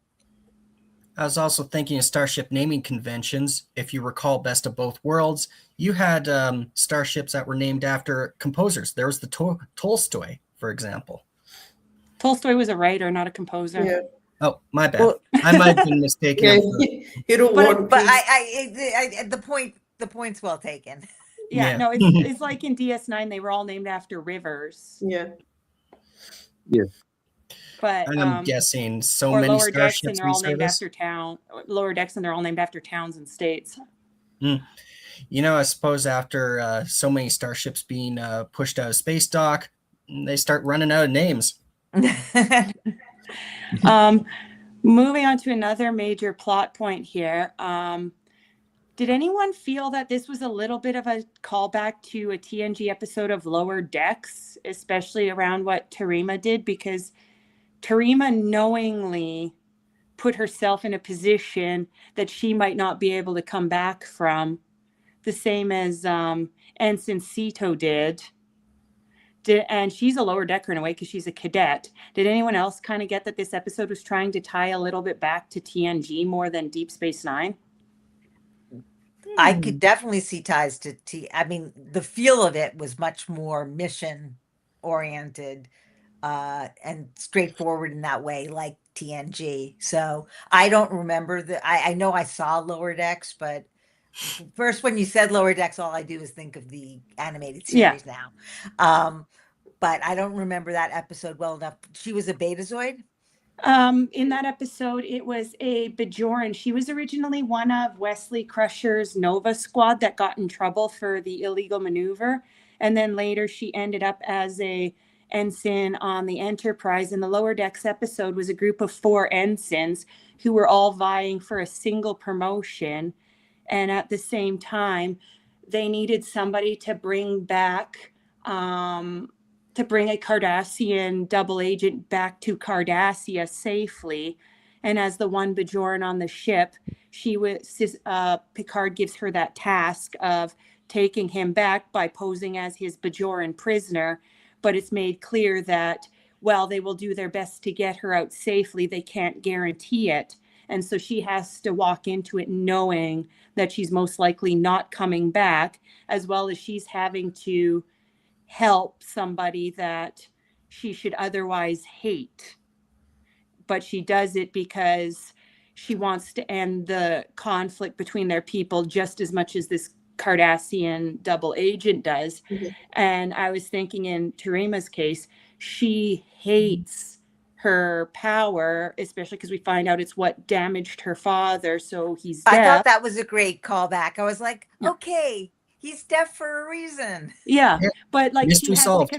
S9: I was also thinking of starship naming conventions. If you recall Best of Both Worlds, you had starships that were named after composers. There was the Tolstoy, for example.
S7: Tolstoy was a writer, not a composer.
S11: Yeah.
S9: Oh, my bad.
S10: Well-
S9: I might have been mistaken.
S11: Yeah, you don't want.
S10: But
S11: peace.
S10: the point's well taken.
S7: Yeah,
S9: Yeah.
S7: no, it's like in DS9, they were all named after rivers.
S11: Yeah.
S7: But
S9: I'm guessing so
S7: or
S9: many
S7: lower decks, and
S9: starships
S7: they're
S9: in
S7: all named
S9: service.
S7: after lower decks, and they're all named after towns and states.
S9: You know, I suppose after so many starships being pushed out of space dock, they start running out of names.
S7: Moving on to another major plot point here. Did anyone feel that this was a little bit of a callback to a TNG episode of Lower Decks, especially around what Terima did? Because Terima knowingly put herself in a position that she might not be able to come back from, the same as Ensign Sito did. And she's a lower decker in a way because she's a cadet. Did anyone else kind of get that this episode was trying to tie a little bit back to TNG more than Deep Space Nine?
S10: I could definitely see ties to I mean, the feel of it was much more mission oriented and straightforward in that way, like TNG. So I don't remember I know I saw Lower Decks, but first when you said Lower Decks, all I do is think of the animated series now. But I don't remember that episode well enough. She was a Betazoid?
S7: In that episode, it was a Bajoran. She was originally one of Wesley Crusher's Nova squad that got in trouble for the illegal maneuver. And then later she ended up as a ensign on the Enterprise. And the Lower Decks episode was a group of 4 ensigns who were all vying for a single promotion. And at the same time, they needed somebody to bring back to bring a Cardassian double agent back to Cardassia safely. And as the one Bajoran on the ship, Picard gives her that task of taking him back by posing as his Bajoran prisoner. But it's made clear that while they will do their best to get her out safely, they can't guarantee it. And so she has to walk into it knowing that she's most likely not coming back, as well as she's having to help somebody that she should otherwise hate. But she does it because she wants to end the conflict between their people just as much as this Cardassian double agent does. Mm-hmm. And I was thinking in Terima's case, she hates her power, especially because we find out it's what damaged her father, so he's deaf.
S10: I thought that was a great callback. I was like, okay, he's deaf for a reason.
S7: Yeah, but like
S9: Mystery solved.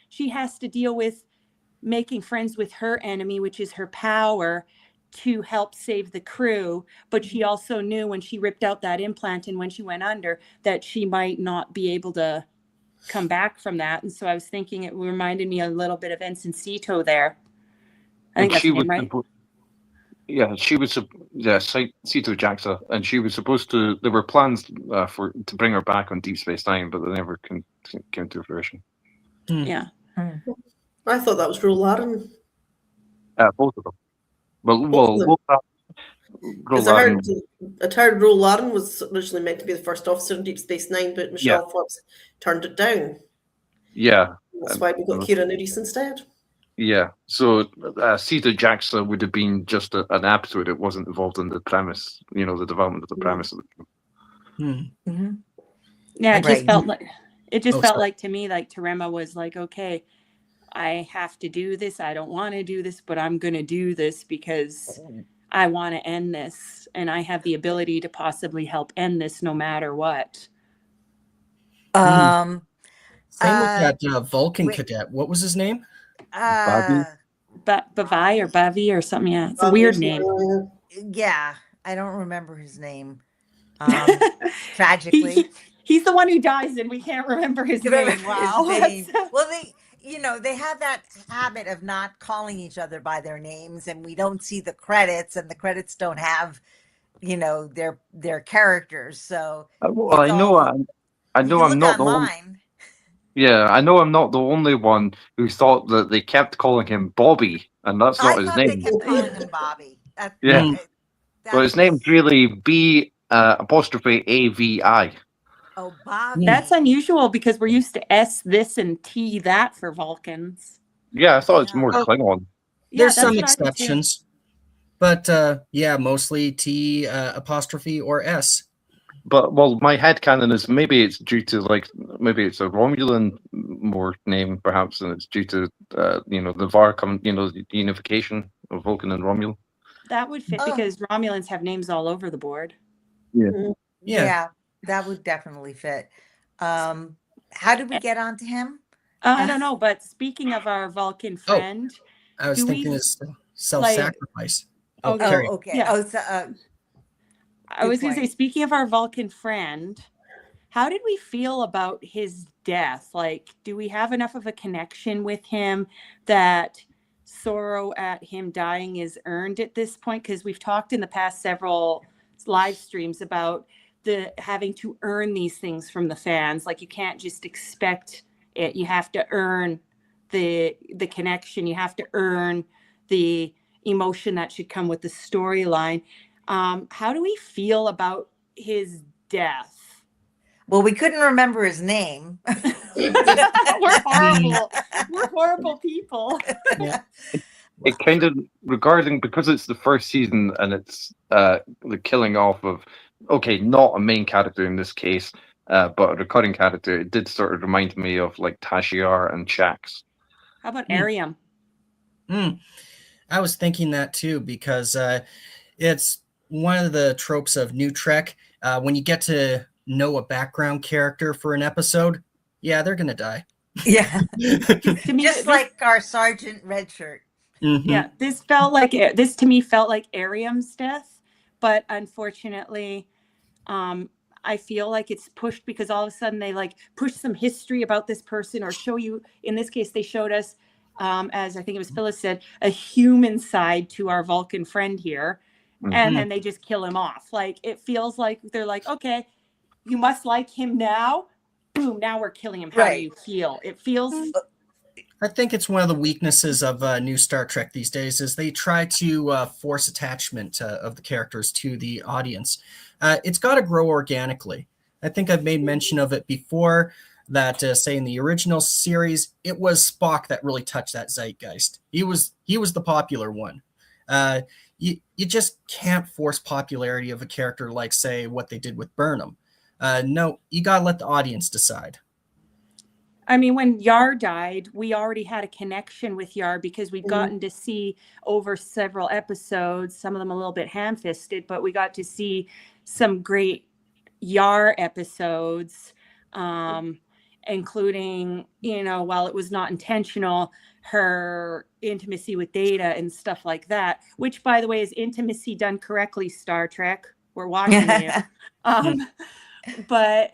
S7: She has to deal with making friends with her enemy, which is her power, to help save the crew. But she also knew when she ripped out that implant and when she went under that she might not be able to come back from that. And so I was thinking it reminded me a little bit of Ensign Sito there. I think that's him, right?
S8: She was Sito Jaxa, and she was supposed to. There were plans to bring her back on Deep Space Nine, but they never came to fruition.
S7: Yeah,
S11: I thought that was Ro Laren.
S8: Both of them. Well,
S11: I heard Ro Laren was originally meant to be the first officer in Deep Space Nine, but Michelle Fox turned it down.
S8: Yeah,
S11: that's why we got Kira Nerys instead.
S8: Yeah, so Sito Jaxa would have been just an episode. It wasn't involved in the premise, the development of the premise of the game.
S10: Mm-hmm.
S7: Yeah, it just felt like to me, like Terima was like, okay, I have to do this. I don't want to do this, but I'm going to do this because I want to end this, and I have the ability to possibly help end this no matter what.
S9: Same with that Vulcan cadet. What was his name?
S8: Bobby?
S7: Bavai or Bavi or something. Yeah, it's a weird name.
S10: Yeah, I don't remember his name. Tragically.
S7: He's the one who dies, and we can't remember his
S10: Remember
S7: name.
S10: his
S7: Wow.
S10: name. Well, they have that habit of not calling each other by their names, and we don't see the credits, and the credits don't have, their characters. So
S8: Well,
S10: it's all
S8: I
S10: you
S8: know
S10: can
S8: I'm
S10: look
S8: not the only.
S10: online.
S8: Yeah, I know I'm not the only one who thought that they kept calling him Bobby, and that's
S10: I
S8: not his
S10: thought they
S8: name.
S10: kept calling him Bobby.
S8: Yeah,
S10: That
S8: but his name's
S10: was
S8: really B apostrophe AVI.
S10: Bobby.
S7: That's unusual because we're used to S this and T that for Vulcans.
S8: Yeah, I thought it's more
S9: Oh.
S8: Klingon.
S7: Yeah,
S9: There's
S7: that's
S9: some
S7: what I did too.
S9: exceptions, but yeah, mostly T apostrophe or S.
S8: But well, my headcanon is maybe it's due to maybe it's a Romulan more name perhaps, and it's due to the VAR the unification of Vulcan and Romulan.
S7: That would fit because Romulans have names all over the board.
S10: Yeah, that would definitely fit. How did we get onto him?
S7: I don't know, but speaking of our Vulcan friend,
S9: I was
S7: do
S9: thinking
S7: we-
S9: it's self-sacrifice.
S7: Okay.
S10: Okay.
S7: Yeah. I
S10: Good
S7: was going to say,
S10: point.
S7: speaking of our Vulcan friend, how did we feel about his death? Like, do we have enough of a connection with him that sorrow at him dying is earned at this point? Because we've talked in the past several live streams about the having to earn these things from the fans. Like, you can't just expect it. You have to earn the connection. You have to earn the emotion that should come with the storyline. How do we feel about his death?
S10: Well, we couldn't remember his name.
S7: We're horrible. We're horrible people.
S9: Yeah.
S8: It kind of because it's the first season and it's the killing off of not a main character in this case, but a recurring character. It did sort of remind me of like Tashiar and Shax.
S7: How about Arium?
S9: I was thinking that too because it's one of the tropes of New Trek. When you get to know a background character for an episode, yeah, they're gonna die.
S10: Yeah.
S7: To me,
S10: Just like our Sergeant Redshirt.
S9: Mm-hmm.
S7: Yeah, this to me felt like Arium's death, but unfortunately, I feel like it's pushed because all of a sudden they like push some history about this person or show you. In this case, they showed us, as I think it was Phyllis said, a human side to our Vulcan friend here, and then they just kill him off. Like it feels like they're like, okay, you must like him now. Boom! Now we're killing him. How do you feel? It feels.
S9: I think it's one of the weaknesses of new Star Trek these days is they try to force attachment of the characters to the audience. It's got to grow organically. I think I've made mention of it before that, say, in the original series, it was Spock that really touched that zeitgeist. He was the popular one. You just can't force popularity of a character like, say, what they did with Burnham. No, you got to let the audience decide.
S7: I mean, when Yar died, we already had a connection with Yar because we'd gotten to see over several episodes, some of them a little bit ham-fisted, but we got to see some great Yar episodes, including, while it was not intentional, her intimacy with Data and stuff like that, which, by the way, is intimacy done correctly, Star Trek. We're watching you. But,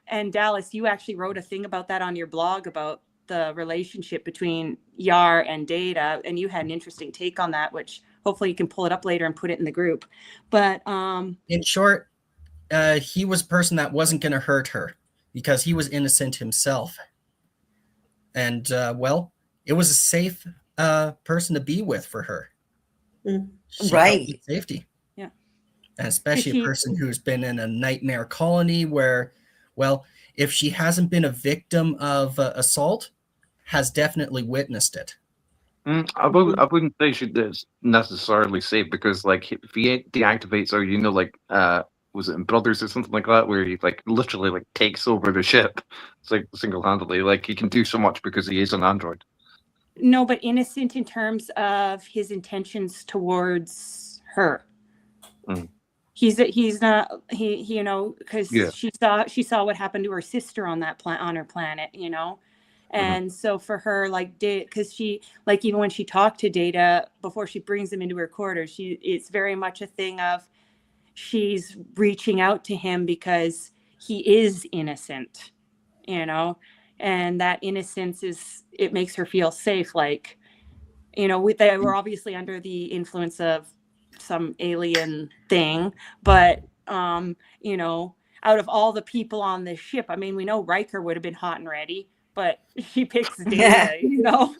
S7: and Dallas, you actually wrote a thing about that on your blog about the relationship between Yar and Data, and you had an interesting take on that, which hopefully you can pull it up later and put it in the group. But
S9: in short, he was a person that wasn't going to hurt her because he was innocent himself. And, it was a safe person to be with for her. She felt safety.
S7: Yeah.
S9: And especially a person who's been in a nightmare colony where, if she hasn't been a victim of assault, has definitely witnessed it.
S8: I wouldn't say she is necessarily safe because, like, if he deactivates her, was it in Brothers or something like that, where he literally takes over the ship, single-handedly. Like he can do so much because he is an android.
S7: No, but innocent in terms of his intentions towards her. He's not because she saw what happened to her sister on that on her planet, and so for her, because she even when she talked to Data before she brings him into her quarters, it's very much a thing of she's reaching out to him because he is innocent, you know, and that innocence it makes her feel safe. Like, you know, they were obviously under the influence of some alien thing, but, you know, out of all the people on this ship, I mean, we know Riker would have been hot and ready, but he picks Data, you know.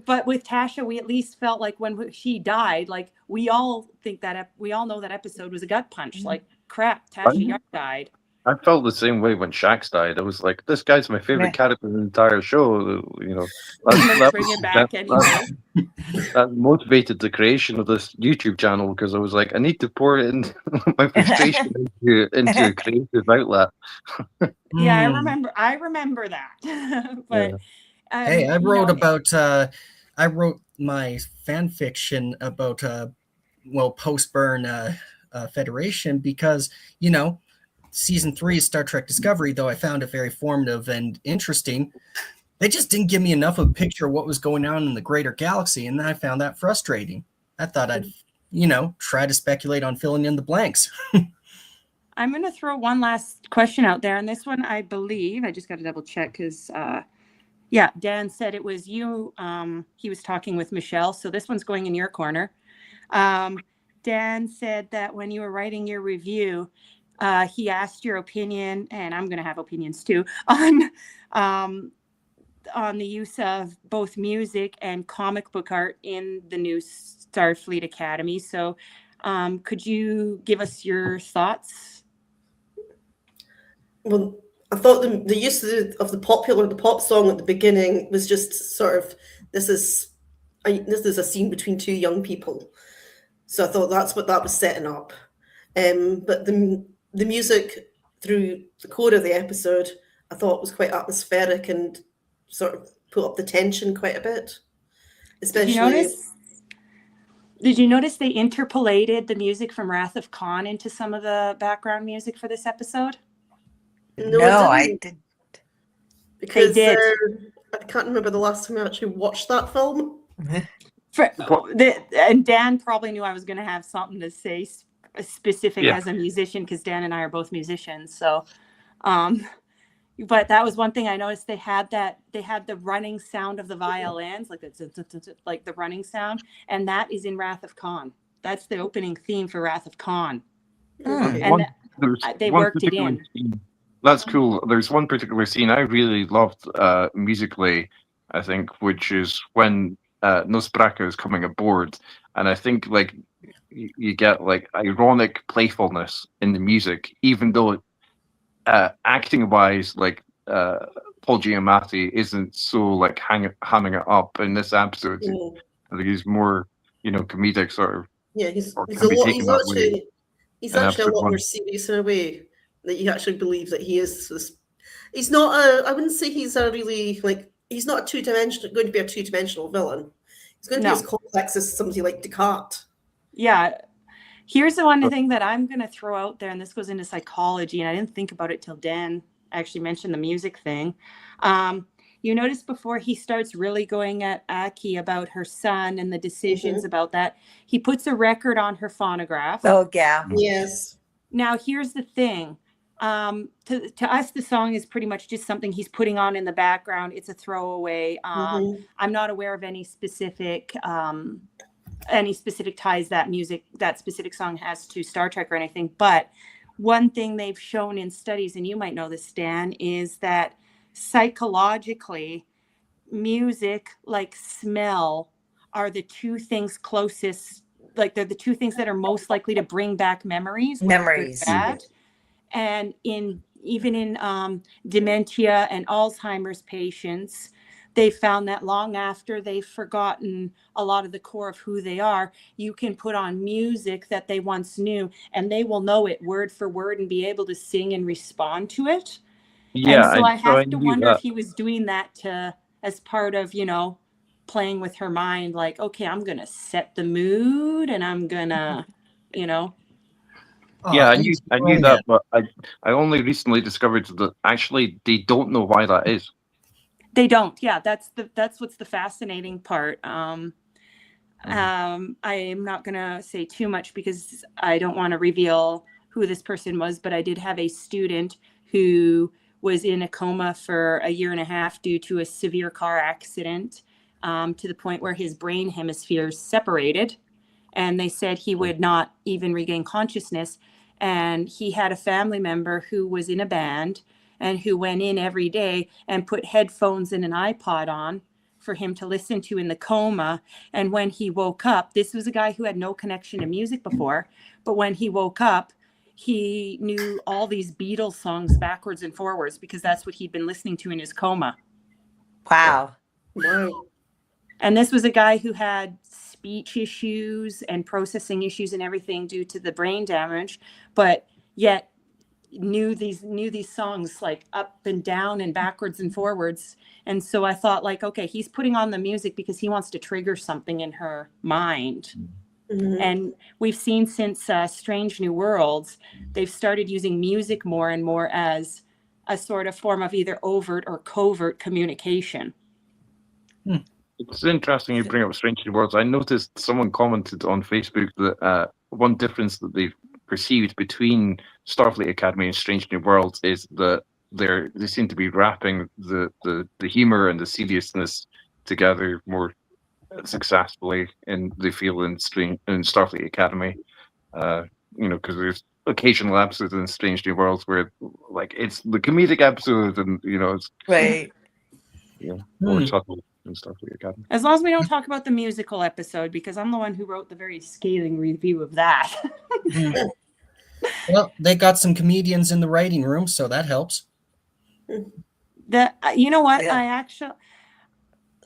S7: But with Tasha, we at least felt like when she died, like we all know that episode was a gut punch. Like, crap, Tasha Yar died.
S8: I felt the same way when Shax died. I was like, this guy's my favorite character in the entire show. You know,
S7: Bring it back anyway.
S8: That motivated the creation of this YouTube channel because I was like, I need to pour in my frustration into a creative outlet.
S7: Yeah, I remember that. But
S8: yeah.
S9: Hey, I wrote I wrote my fan fiction about post-burn Federation because, you know, season 3 of Star Trek Discovery, though I found it very formative and interesting, they just didn't give me enough of a picture of what was going on in the greater galaxy, and I found that frustrating. I thought I'd, you know, try to speculate on filling in the blanks.
S7: I'm going to throw one last question out there, and this one, I believe, I just got to double check because, yeah, Dan said it was you. He was talking with Michelle, so this one's going in your corner. Dan said that when you were writing your review, he asked your opinion, and I'm going to have opinions too, on the use of both music and comic book art in the new Starfleet Academy. So could you give us your thoughts?
S11: Well, I thought the use of the pop song at the beginning was just sort of, this is a scene between two young people. So I thought that's what that was setting up. But the music through the core of the episode, I thought was quite atmospheric and sort of put up the tension quite a bit. Especially.
S7: Did you notice they interpolated the music from Wrath of Khan into some of the background music for this episode?
S10: No, I didn't.
S11: Because
S7: they did.
S11: I can't remember the last time I actually watched that film.
S7: And Dan probably knew I was going to have something to say specific as a musician, because Dan and I are both musicians. So, but that was one thing I noticed. They had the running sound of the violins, like the running sound, and that is in Wrath of Khan. That's the opening theme for Wrath of Khan. And they worked it in.
S8: That's cool. There's one particular scene I really loved musically, I think, which is when Nosbraka is coming aboard, and I think like you get like ironic playfulness in the music, even though acting wise, like Paul Giamatti isn't so like hamming it up in this episode. I think he's more, you know, comedic sort of.
S11: Yeah, he's actually a lot more serious in a way that you actually believe that he is this. He's not I wouldn't say he's a really like. He's not going to be a two-dimensional villain. He's going to be as complex as somebody like Descartes. Yeah.
S7: Here's the one thing that I'm going to throw out there, and this goes into psychology, and I didn't think about it till Dan actually mentioned the music thing. You notice before he starts really going at Aki about her son and the decisions about that, he puts a record on her phonograph.
S10: Oh, yeah.
S11: Yes.
S7: Now, here's the thing. To us, the song is pretty much just something he's putting on in the background. It's a throwaway. I'm not aware of any specific ties that specific song has to Star Trek or anything. But one thing they've shown in studies, and you might know this, Stan, is that psychologically, music like smell are the two things closest. Like they're the two things that are most likely to bring back memories. And even in dementia and Alzheimer's patients, they found that long after they've forgotten a lot of the core of who they are, you can put on music that they once knew, and they will know it word for word and be able to sing and respond to it.
S8: Yeah,
S7: and so I have to wonder if he was doing that as part of, you know, playing with her mind, like, okay, I'm going to set the mood and I'm going to, you know.
S8: Yeah, I knew that, but I only recently discovered that actually they don't know why that is.
S7: They don't. Yeah, that's what's the fascinating part. I am not going to say too much because I don't want to reveal who this person was, but I did have a student who was in a coma for a year and a half due to a severe car accident, to the point where his brain hemispheres separated, and they said he would not even regain consciousness. And he had a family member who was in a band and who went in every day and put headphones and an iPod on for him to listen to in the coma. And when he woke up, this was a guy who had no connection to music before, but when he woke up, he knew all these Beatles songs backwards and forwards because that's what he'd been listening to in his coma.
S10: Wow.
S11: Wow.
S7: And this was a guy who had speech issues and processing issues and everything due to the brain damage, but yet knew these songs like up and down and backwards and forwards. And so I thought, like, okay, he's putting on the music because he wants to trigger something in her mind.
S11: Mhm.
S7: And we've seen since Strange New Worlds, they've started using music more and more as a sort of form of either overt or covert communication.
S8: It's interesting you bring up Strange New Worlds. I noticed someone commented on Facebook that one difference that they've perceived between Starfleet Academy and Strange New Worlds is that they seem to be wrapping the humor and the seriousness together more successfully in they feel in Starfleet Academy. Because there's occasional episodes in Strange New Worlds where like it's the comedic episode and it's
S10: Right.
S8: more subtle in Starfleet Academy.
S7: As long as we don't talk about the musical episode, because I'm the one who wrote the very scathing review of that.
S9: Well, they got some comedians in the writing room, so that helps.
S7: You know what?
S10: Yeah.
S7: I actually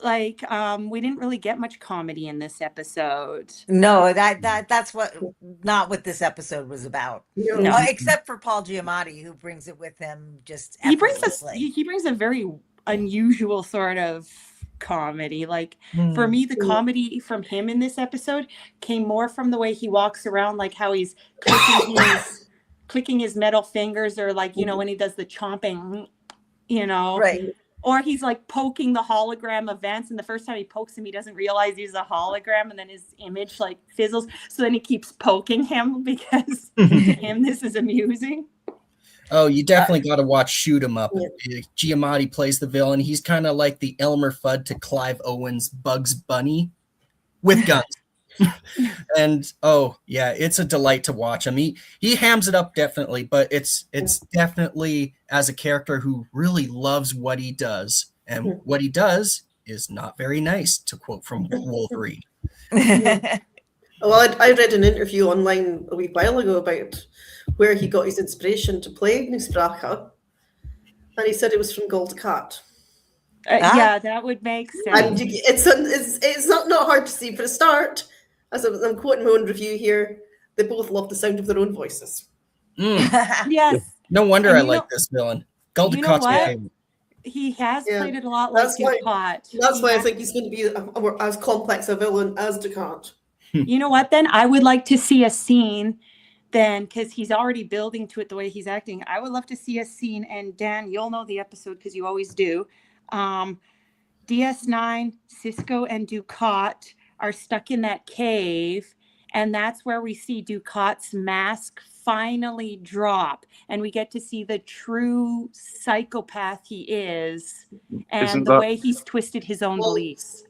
S7: we didn't really get much comedy in this episode.
S10: No, that's not what this episode was about.
S11: No.
S10: Except for Paul Giamatti, who brings it with him just
S7: He brings
S10: effortlessly.
S7: he brings a very unusual sort of comedy. Like for me, the comedy from him in this episode came more from the way he walks around, like how he's clicking his metal fingers, or like when he does the chomping,
S10: Right.
S7: or he's like poking the hologram of Vance, and the first time he pokes him, he doesn't realize he's a hologram, and then his image like fizzles. So then he keeps poking him because to him this is amusing.
S9: Oh, you definitely got to watch Shoot 'Em Up. Giamatti plays the villain. He's kind of like the Elmer Fudd to Clive Owen's Bugs Bunny with guns. And oh yeah, it's a delight to watch him. He hams it up definitely, but it's definitely as a character who really loves what he does, and what he does is not very nice, to quote from Wolverine.
S11: Well, I read an interview online a wee while ago about where he got his inspiration to play Nusbraka, and he said it was from Goldakat.
S7: Yeah, that would make
S11: And
S7: sense.
S11: it's not hard to see. For a start, as I'm quoting my own review here, they both love the sound of their own voices.
S7: Yes.
S9: No wonder
S7: And
S9: I
S7: you
S9: like
S7: know-
S9: this villain.
S7: You know
S9: Goldacot's my
S7: what?
S9: favorite.
S7: He has
S11: Yeah,
S7: played it a lot like
S11: that's why-
S7: Ducat.
S11: That's why I think he's going to be as complex a villain as Ducat.
S7: You know what, then? I would like to see a scene then, because he's already building to it the way he's acting. I would love to see a scene, and Dan, you'll know the episode because you always do. DS9, Cisco, and Ducat are stuck in that cave, and that's where we see Ducat's mask finally drop, and we get to see the true psychopath he is, and
S8: Isn't
S7: the
S8: that-
S7: way he's twisted his own beliefs.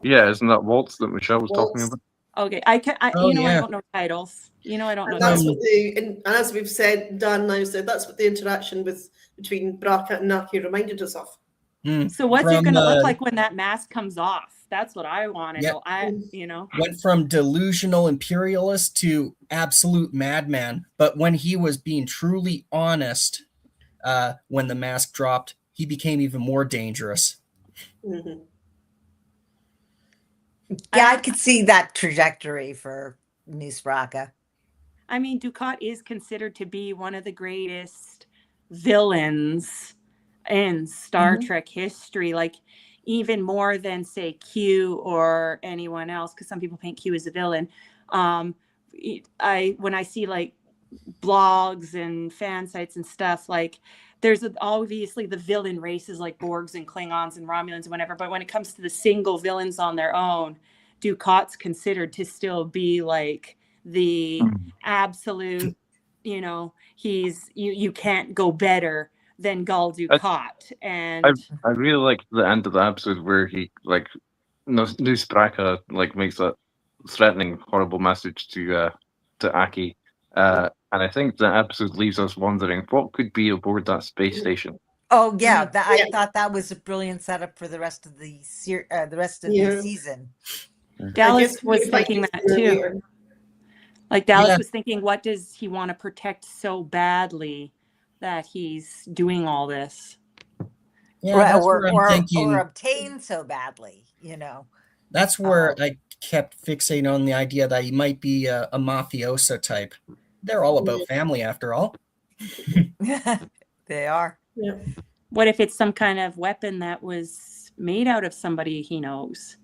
S8: Yeah, isn't that Waltz that Michelle was talking
S11: Waltz.
S8: about?
S7: Okay,
S9: Oh,
S7: I
S9: yeah.
S7: don't know titles. I don't know
S11: And that's
S7: titles.
S11: what and as we've said, Dan now said, that's what the interaction between Braca and Naki reminded us of.
S7: So what's it
S9: From,
S7: going to look like when that mask comes off? That's what I want to
S9: Yeah.
S7: know.
S9: Went from delusional imperialist to absolute madman. But when he was being truly honest, when the mask dropped, he became even more dangerous.
S11: Mhm.
S10: Yeah, I could see that trajectory for Nusbraka.
S7: I mean, Ducat is considered to be one of the greatest villains in Star Trek history, like even more than say Q or anyone else, because some people paint Q as a villain. When I see like blogs and fan sites and stuff, like there's obviously the villain races like Borgs and Klingons and Romulans and whatever, but when it comes to the single villains on their own, Ducat's considered to still be like the absolute, you can't go better than Gul Dukat. And
S8: I really like the end of the episode where he Nus Braka makes that threatening, horrible message to Aki. And I think the episode leaves us wondering what could be aboard that space station.
S10: Oh yeah, I thought that was a brilliant setup for the rest of the the season.
S7: Dallas was thinking that too. Like Dallas was thinking, what does he want to protect so badly that he's doing all this?
S9: Yeah,
S10: or obtain so badly,
S9: That's where I kept fixating on the idea that he might be a mafioso type. They're all about family, after all.
S10: They are.
S11: Yeah.
S7: What if it's some kind of weapon that was made out of somebody he knows?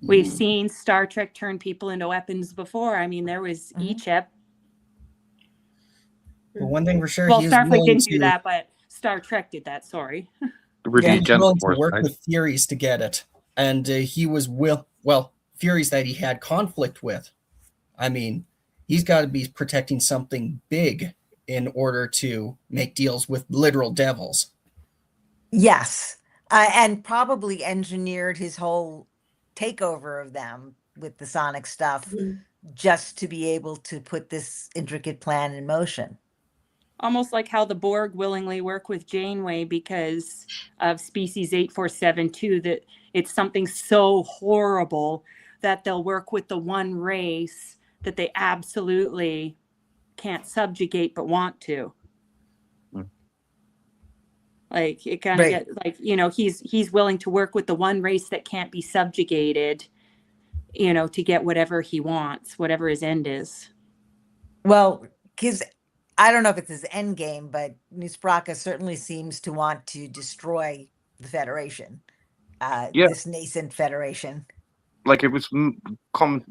S7: We've seen Star Trek turn people into weapons before. I mean, there was Echep.
S9: But one thing for sure,
S7: well, Starfleet didn't do that, but Star Trek did that. Sorry.
S9: He was willing to work with Furies to get it, and he was Furies that he had conflict with. I mean, he's got to be protecting something big in order to make deals with literal devils.
S10: Yes, and probably engineered his whole takeover of them with the sonic stuff just to be able to put this intricate plan in motion.
S7: Almost like how the Borg willingly work with Janeway because of species 8472, that it's something so horrible that they'll work with the one race that they absolutely can't subjugate but want to. Like it kind of gets like, he's willing to work with the one race that can't be subjugated, to get whatever he wants, whatever his end is.
S10: Well, because I don't know if it's his end game, but Nuspraka certainly seems to want to destroy the Federation, this nascent Federation.
S8: Like it was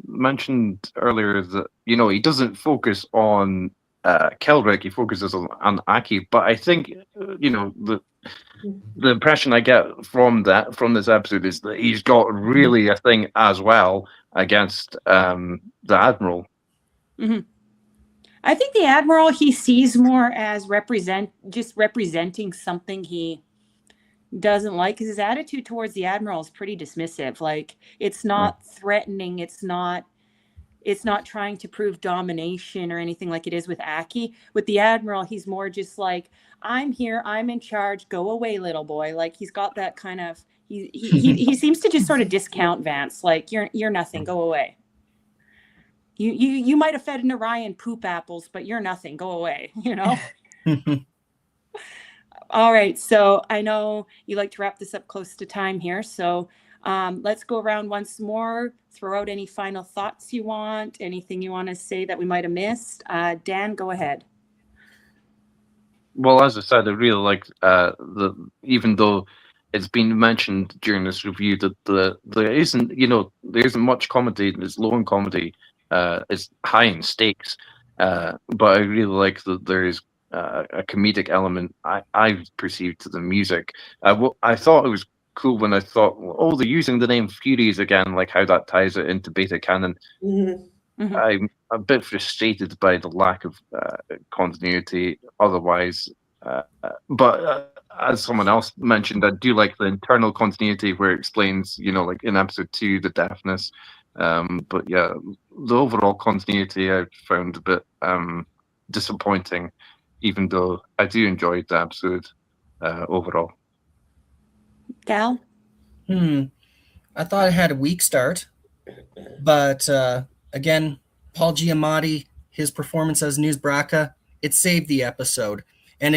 S8: mentioned earlier that, he doesn't focus on Kelrick, he focuses on Aki. But I think, the impression I get from this episode is that he's got really a thing as well against the Admiral.
S7: Mm-hmm. I think the Admiral he sees more as representing something he doesn't like, because his attitude towards the Admiral is pretty dismissive. Like it's not threatening, it's not trying to prove domination or anything like it is with Aki. With the Admiral, he's more just like, I'm here, I'm in charge, go away, little boy. Like he's got that kind of he seems to just sort of discount Vance, like you're nothing, go away. You might have fed an Orion poop apples, but you're nothing. Go away, All right. So I know you like to wrap this up close to time here. So let's go around once more. Throw out any final thoughts you want, anything you want to say that we might have missed. Dan, go ahead.
S8: Well, as I said, I really like even though it's been mentioned during this review that there isn't much comedy. It's low in comedy. It's high in stakes, but I really like that there is a comedic element I perceived to the music. I thought it was cool when I thought, they're using the name Furies again, like how that ties it into Beta Canon. Mm-hmm. I'm a bit frustrated by the lack of continuity otherwise, but as someone else mentioned, I do like the internal continuity where it explains, like in episode 2, the deafness. But yeah, the overall continuity I found a bit disappointing, even though I do enjoy the episode overall.
S7: Gal?
S9: I thought it had a weak start, but again, Paul Giamatti, his performance as Nusbraka, it saved the episode, and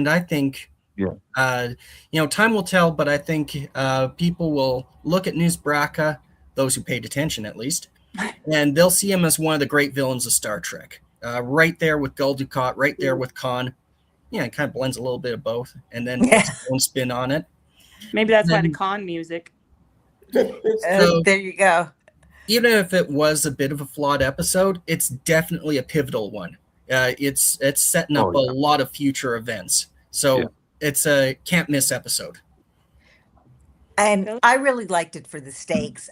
S9: I think time will tell, but I think people will look at Nusbraka, those who paid attention at least, and they'll see him as one of the great villains of Star Trek. Right there with Gul Dukat, right there with Khan. Yeah, it kind of blends a little bit of both, and then puts his own spin on it.
S7: Maybe that's why the Khan music.
S10: So, there you go.
S9: Even if it was a bit of a flawed episode, it's definitely a pivotal one. It's setting up a lot of future events. So it's a can't miss episode.
S10: And I really liked it for the stakes.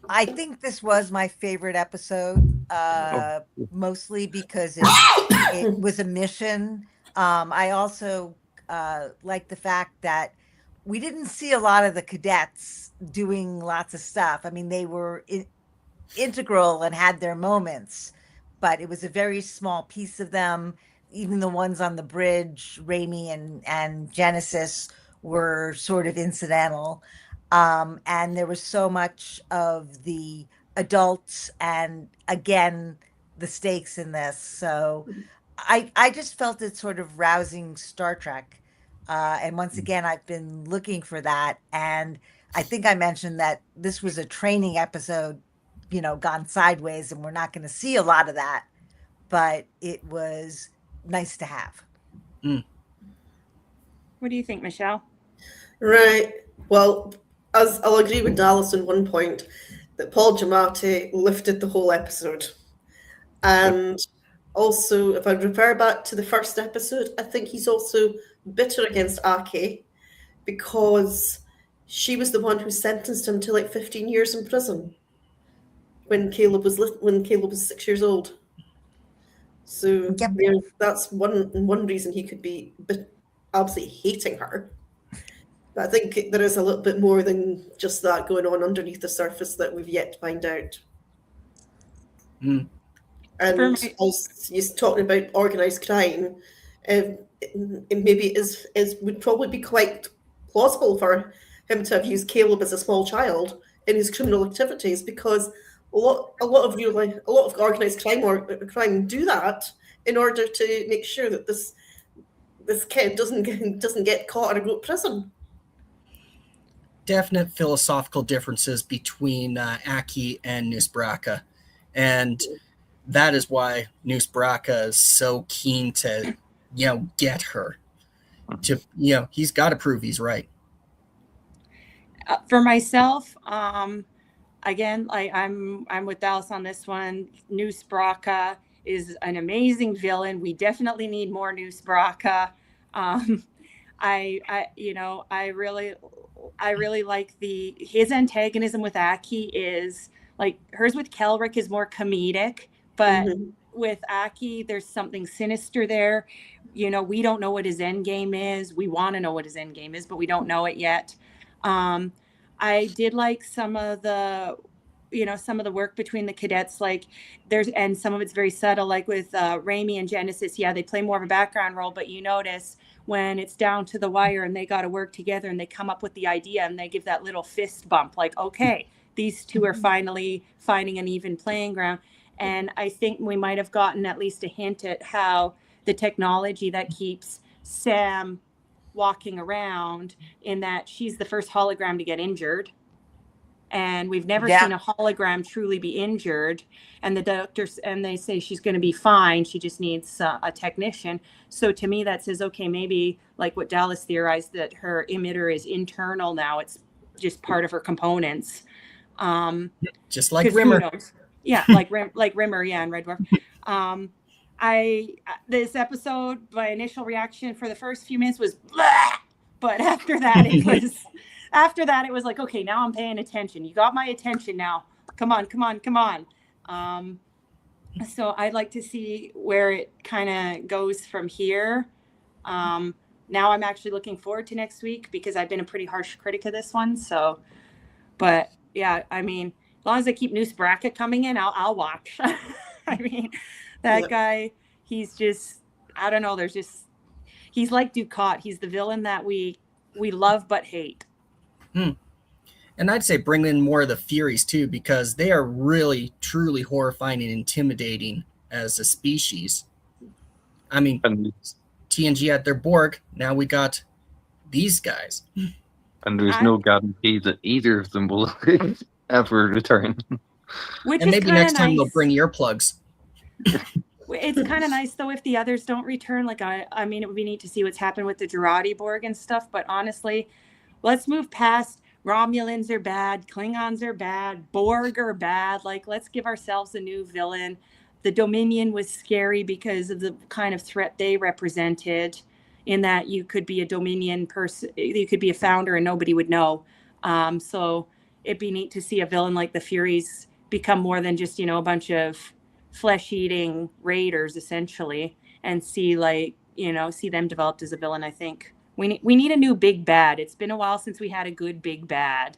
S10: I think this was my favorite episode, mostly because it was a mission. I also like the fact that we didn't see a lot of the cadets doing lots of stuff. I mean, they were integral and had their moments, but it was a very small piece of them. Even the ones on the bridge, Raimi and Genesis, were sort of incidental. And there was so much of the adults and again the stakes in this. So I just felt it sort of rousing Star Trek. And once again, I've been looking for that. And I think I mentioned that this was a training episode, gone sideways, and we're not going to see a lot of that, but it was nice to have.
S7: What do you think, Michelle?
S11: Right. Well, as I'll agree with Dallas on one point, that Paul Giamatti lifted the whole episode. And also, if I refer back to the first episode, I think he's also bitter against Aki because she was the one who sentenced him to like 15 years in prison when Caleb was 6 years old. So
S10: Yep.
S11: that's one reason he could be absolutely hating her. But I think there is a little bit more than just that going on underneath the surface that we've yet to find out. And as you're talking about organised crime, it maybe would probably be quite plausible for him to have used Caleb as a small child in his criminal activities, because a lot of organised crime do that in order to make sure that this kid doesn't get caught and go to prison.
S9: Definite philosophical differences between Aki and Nusbraka, and that is why Nusbraka is so keen to, get her. To he's got to prove he's right.
S7: For myself, again, I'm with Dallas on this one. Nusbraka is an amazing villain. We definitely need more Nusbraka. I really like his antagonism with Aki is like hers with Kelrick is more comedic, but with Aki, there's something sinister there. We don't know what his end game is. We want to know what his end game is, but we don't know it yet. I did like some of the work between the cadets, and some of it's very subtle, like with Raimi and Genesis. Yeah, they play more of a background role, but you notice when it's down to the wire and they got to work together and they come up with the idea and they give that little fist bump, like, okay, these two are finally finding an even playing ground. And I think we might have gotten at least a hint at how the technology that keeps Sam walking around, in that she's the first hologram to get injured. And we've never seen a hologram truly be injured. And the doctors, and they say she's going to be fine. She just needs a technician. So to me, that says, okay, maybe like what Dallas theorized, that her emitter is internal now. It's just part of her components.
S9: Just like Rimmer.
S7: Yeah, like Rimmer, yeah, and Red Dwarf. This episode, my initial reaction for the first few minutes was blah! But after that it was like, okay, now I'm paying attention. You got my attention now. Come on. So I'd like to see where it kind of goes from here. Now I'm actually looking forward to next week because I've been a pretty harsh critic of this one. So, but yeah, I mean, as long as they keep Nusbraka coming in, I'll watch. I mean, that guy, he's just, I don't know. He's like Ducat. He's the villain that we love but hate.
S9: And I'd say bring in more of the Furies too, because they are really, truly horrifying and intimidating as a species. I mean, TNG had their Borg. Now we got these guys.
S8: And there's no guarantee that either of them will ever return.
S9: And maybe next time they'll bring earplugs.
S7: It's kind of nice though if the others don't return. Like I mean, it would be neat to see what's happened with the Jurati Borg and stuff. But honestly, let's move past Romulans are bad, Klingons are bad, Borg are bad. Like, let's give ourselves a new villain. The Dominion was scary because of the kind of threat they represented, in that you could be a Dominion person, you could be a founder and nobody would know. So it'd be neat to see a villain like the Furies become more than just, a bunch of flesh-eating raiders, essentially, and see them developed as a villain. I think we need a new big bad. It's been a while since we had a good big bad.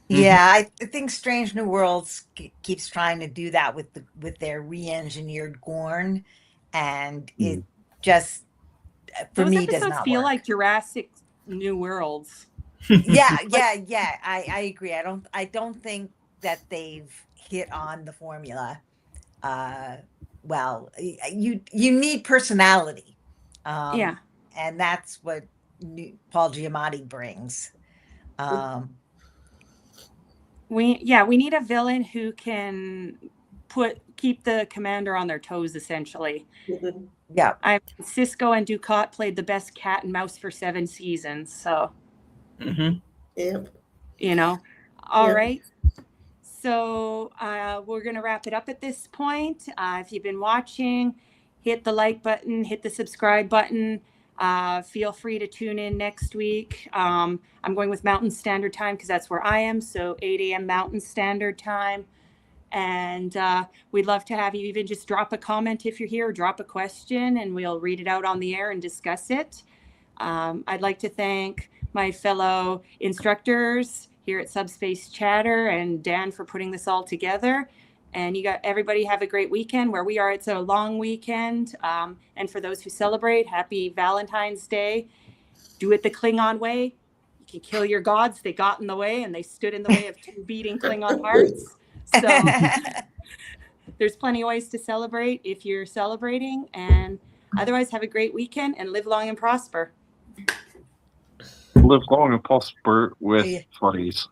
S10: Yeah, I think Strange New Worlds keeps trying to do that with their re-engineered Gorn, and it just for
S7: Those
S10: me does
S7: episodes
S10: not
S7: feel
S10: work.
S7: like Jurassic New Worlds.
S10: Yeah. I agree. I don't think that they've hit on the formula. Well, you need personality.
S7: Yeah.
S10: And that's what Paul Giamatti brings.
S7: We need a villain who can keep the commander on their toes, essentially.
S10: Yeah.
S7: Cisco and Ducat played the best cat and mouse for 7 seasons, so
S11: Yep.
S7: All right. So we're going to wrap it up at this point. If you've been watching, hit the like button, hit the subscribe button. Feel free to tune in next week. I'm going with Mountain Standard Time because that's where I am. So 8 a.m. Mountain Standard Time. And we'd love to have you even just drop a comment if you're here, drop a question, and we'll read it out on the air and discuss it. I'd like to thank my fellow instructors here at Subspace Chatter and Dan for putting this all together. And everybody have a great weekend. Where we are, it's a long weekend. And for those who celebrate, happy Valentine's Day. Do it the Klingon way. You can kill your gods. They got in the way, and they stood in the way of 2 beating Klingon hearts. So there's plenty of ways to celebrate if you're celebrating. And otherwise, have a great weekend and live long and prosper.
S8: Live long and prosper with fuddies.